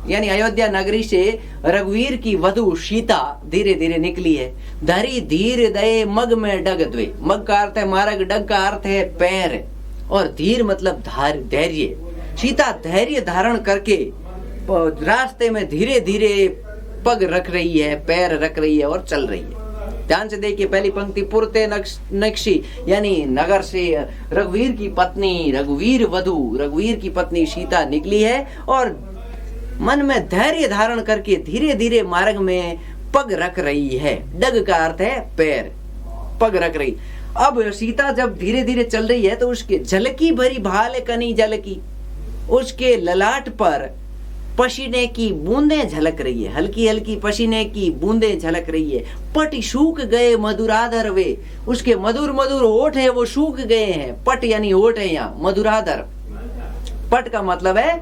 यानी अयोध्या नगरी से रघुवीर की वधु सीता धीरे धीरे निकली है। धरी धीर दये मग में डग द्वे। मग का अर्थ है मार्ग, डग का अर्थ है पैर, और धीर मतलब धैर्य। सीता धैर्य धारण करके रास्ते में धीरे धीरे पग रख रही है, पैर रख रही है और चल रही है। ध्यान से देखिए पहली पंक्ति। पुरते नक्शी यानी नगर से रघुवीर की पत्नी, रघुवीर वधु, रघुवीर की पत्नी सीता निकली है और मन में धैर्य धारण करके धीरे धीरे मार्ग में पग रख रही है। डग का अर्थ है पैर, पग रख रही। अब सीता जब धीरे धीरे चल रही है तो उसके झलकी भरी भाल कनी जल की, उसके ललाट पर पसीने की बूंदें झलक रही है। हल्की हल्की पसीने की बूंदें झलक रही है। पट सूख गए मधुराधर वे। उसके मधुर मधुर होठ है वो सूख गए हैं। पट यानी होठ है यहाँ, मधुराधर। पट का मतलब है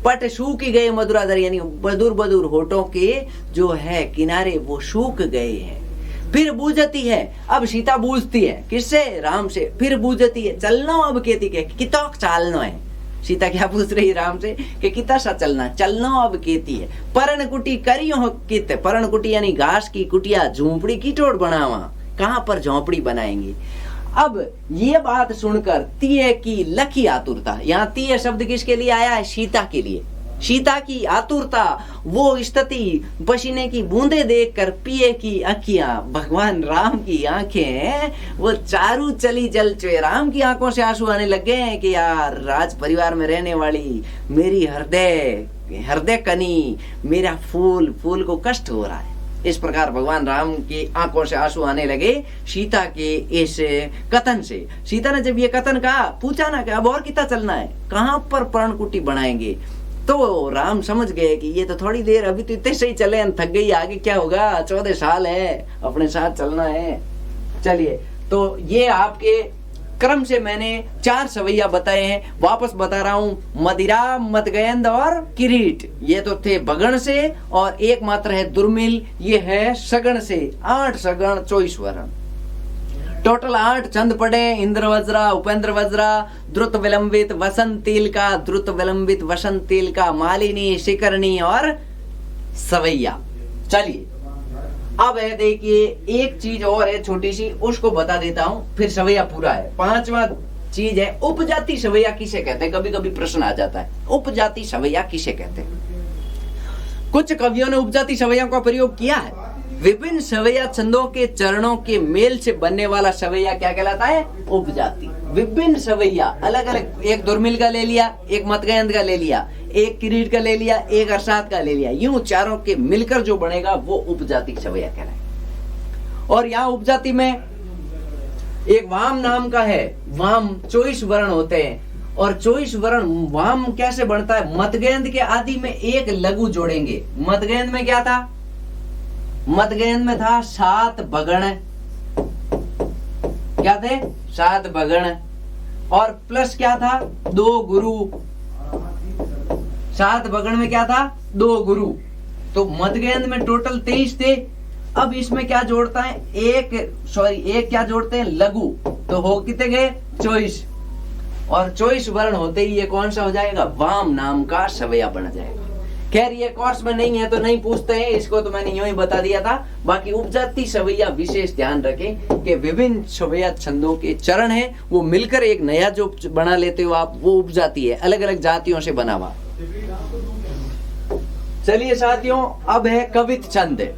पट सूख गए मधुराधर, यानी मधुर मधुर होठों के जो है किनारे वो सूख गए हैं। फिर बूझती है। अब सीता बूझती है किससे? राम से। फिर बूझती है चलना अब केती के कितो चालना है। सीता क्या पूछ रही राम से कि कितना सा चलना, चलना अब केती है। परण कुटी करियो कित। परण कुटी यानी घास की कुटिया, झूंपड़ी की टोड़ बनावा। कहाँ पर झोंपड़ी बनाएंगे। अब ये बात सुनकर तिये की लखी आतुरता, यहाँ तिये शब्द किसके लिए आया है? सीता के लिए। सीता की आतुरता, वो स्थिति, पसीने की बूंदे देखकर पिए की अखियां, भगवान राम की आंखें वो चारू चली जल चुए। राम की आंखों से आंसू आने लगे हैं कि यार राज परिवार में रहने वाली मेरी हृदय कनी, मेरा फूल को कष्ट हो रहा है। इस प्रकार भगवान राम की आंखों से आंसू आने लगे सीता के इस कथन से। सीता ने जब ये कथन कहा, पूछा ना कि अब और कितना चलना है, कहाँ पर पर्णकुटी बनाएंगे, तो राम समझ गए कि ये तो थोड़ी देर, अभी तो इतने सही चले, थक गई, आगे क्या होगा, 14 साल है, अपने साथ चलना है। चलिए, तो ये आपके क्रम से मैंने 4 सवैया बताए हैं, वापस बता रहा हूं। मदिरा, मदगयंद और किरीट, ये तो थे बगण से, और एक मात्र है दुर्मिल, ये है सगण से। 8 सगण 24 वर्ण, टोटल 8 छंद पढ़े। इंद्र वज्रा, उपेंद्र वज्रा, द्रुत विलंबित, वसंत तिलका, द्रुत विलंबित, वसंत तिलका, मालिनी, शिखरणी और सवैया। चलिए, अब है देखिए एक चीज और है छोटी सी, उसको बता देता हूं, फिर सवैया पूरा है। 5वां चीज है उपजाति सवैया किसे कहते हैं। कभी कभी प्रश्न आ जाता है, उपजाति सवैया किसे कहते हैं। कुछ कवियों ने उपजाति सवैया का प्रयोग किया है। विभिन्न सवैया छंदों के चरणों के मेल से बनने वाला सवैया क्या कहलाता है? उपजाति। विभिन्न सवैया अलग अलग, एक दुर्मिल का ले लिया, एक मतगयंद का ले लिया, एक किरीट का ले लिया, एक अरसात का ले लिया, यूं चारों के मिलकर जो बनेगा वो उपजाति सवैया कहलाएगा। और यहाँ उपजाति में एक वाम नाम का है, वाम 24 वर्ण होते हैं, और 24 वर्ण वाम कैसे बनता है? मतगयंद के आदि में एक लघु जोड़ेंगे। मतगयंद में क्या था? मतगयंद में था 7 बगण, क्या थे? 7 बगण, और प्लस क्या था? 2 गुरु। 7 बगण में क्या था? 2 गुरु। तो मतगयंद में टोटल 23 थे। अब इसमें क्या जोड़ता है? एक क्या जोड़ते हैं? लघु। तो हो कितने गए? 24। और 24 वर्ण होते ही ये कौन सा हो जाएगा? वाम नाम का सवैया बन जाएगा। खैर ये कोर्स में नहीं है तो नहीं पूछते हैं, इसको तो मैंने यूं ही बता दिया था। बाकी उपजाति सवैया विशेष ध्यान रखें कि विभिन्न सवैया छंदों के चरण हैं, वो मिलकर एक नया जो बना लेते हो आप, वो उपजाति है, अलग अलग जातियों से बना हुआ। चलिए साथियों, अब है कवित छंद।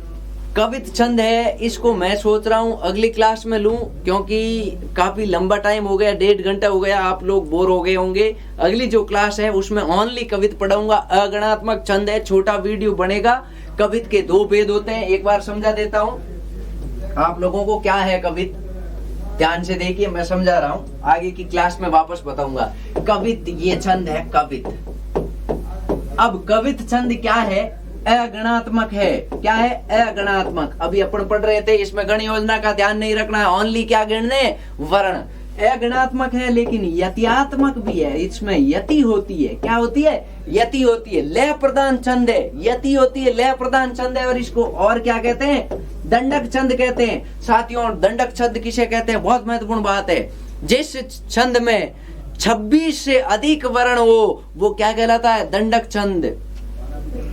कवित छंद है, इसको मैं सोच रहा हूं अगली क्लास में लूं, क्योंकि काफी लंबा टाइम हो गया, 1.5 घंटा हो गया, आप लोग बोर हो गए होंगे। अगली जो क्लास है उसमें ओनली कवित पढ़ाऊंगा। अगणात्मक छंद है, छोटा वीडियो बनेगा। कवित के 2 भेद होते हैं, एक बार समझा देता हूं आप लोगों को क्या है कवित। ध्यान से देखिए, मैं समझा रहा हूं, आगे की क्लास में वापस बताऊंगा। कवित ये छंद है कवित। अब कवित छंद क्या है? अगणात्मक है। क्या है? अगणात्मक। अभी अपन पढ़ रहे थे, इसमें गण योजना का ध्यान नहीं रखना है, ओनली क्या गिनने? वर्ण। अगणात्मक है लेकिन यत्यात्मक भी है, इसमें यति होती है। क्या होती है? यति होती है। लय प्रधान छंद है, यति होती है, लय प्रधान छंद है। और इसको और क्या कहते हैं? दंडक छंद कहते हैं। साथियों, दंडक छंद किसे कहते हैं? बहुत महत्वपूर्ण बात है। जिस छंद में 26 से अधिक वर्ण हो वो क्या कहलाता है? दंडक छंद।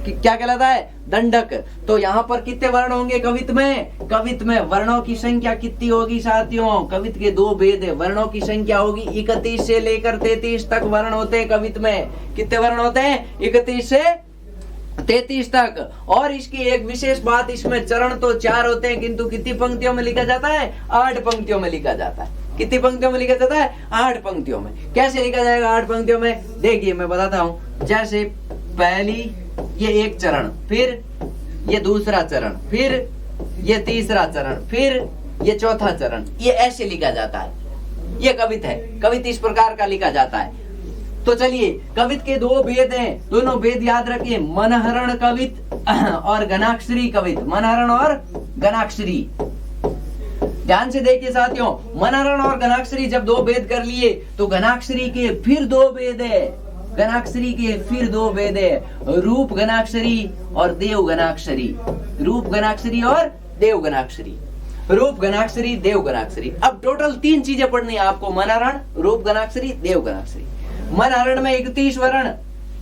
क्या कहलाता है? दंडक। तो यहाँ पर कितने वर्ण होंगे कवित में? कवित में वर्णों की संख्या कितनी होगी साथियों? कवित के 2 भेद है। वर्णों की संख्या होगी 31 से लेकर 33 तक वर्ण होते हैं कवित में। कितने वर्ण होते हैं? 31 से 33 तक। और इसकी एक विशेष बात, इसमें चरण तो 4 होते हैं, किंतु कितनी पंक्तियों में लिखा जाता है? 8 पंक्तियों में लिखा जाता है। कितनी पंक्तियों में लिखा जाता है? 8 पंक्तियों में। कैसे लिखा जाएगा 8 पंक्तियों में? देखिए मैं बताता हूं। जैसे पहली ये एक चरण, फिर ये दूसरा चरण, फिर ये तीसरा चरण, फिर ये चौथा चरण, ये ऐसे लिखा जाता है। ये कवित है। कवित इस प्रकार का लिखा जाता है। तो चलिए, कवित के 2 भेद हैं, दोनों भेद याद रखिए। मनहरण कवित और घनाक्षरी कवित। मनहरण और घनाक्षरी। ध्यान से देखिए साथियों, मनहरण और घनाक्षरी जब 2 भेद कर लिए तो घनाक्षरी के फिर 2 भेद है। घनाक्षरी के फिर 2 भेद है। रूप घनाक्षरी और देव घनाक्षरी। रूप घनाक्षरी और देव घनाक्षरी। रूप घनाक्षरी, देव घनाक्षरी। अब टोटल 3 चीजें पढ़नी है आपको। मनहरण, रूप घनाक्षरी, देव घनाक्षरी। मनहरण में 31 वर्ण,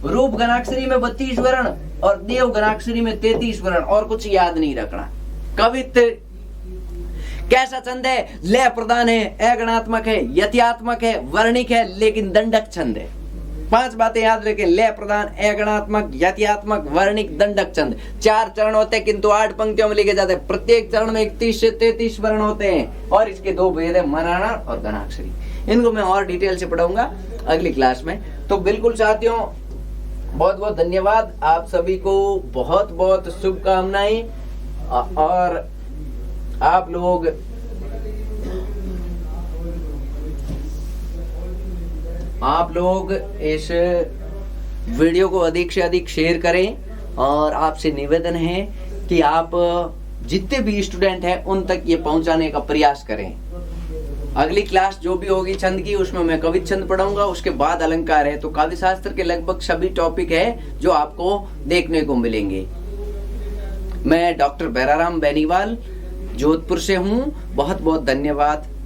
रूप घनाक्षरी में 32 वर्ण और देव घनाक्षरी में 33 वर्ण। और कुछ याद नहीं रखना। कवित कैसा छंद है? लय प्रधान है, अगणात्मक है, यत्यात्मक है, वर्णिक है, लेकिन दंडक छंद है। 5 बातें याद रखें, लय प्रधान, अगणात्मक, यत्यात्मक, वर्णिक, दंडक छंद। 4 चरण होते हैं किंतु 8 पंक्तियों में लिखे जाते हैं। प्रत्येक चरण में 31 से 33 वर्ण होते हैं और इसके 2 भेद है, मनाना और गणाक्षरी। इनको मैं और डिटेल से पढ़ाऊंगा अगली क्लास में। तो बिल्कुल साथियों, बहुत बहुत धन्यवाद। आप सभी को बहुत बहुत शुभकामनाएं। और आप लोग इस वीडियो को अधिक से अधिक शेयर करें और आपसे निवेदन है कि आप जितने भी स्टूडेंट हैं उन तक ये पहुंचाने का प्रयास करें। अगली क्लास जो भी होगी छंद की, उसमें मैं कवित छंद पढ़ाऊंगा, उसके बाद अलंकार है। तो काव्य शास्त्र के लगभग सभी टॉपिक है जो आपको देखने को मिलेंगे। मैं डॉक्टर बैराराम बेनीवाल जोधपुर से हूँ। बहुत बहुत धन्यवाद।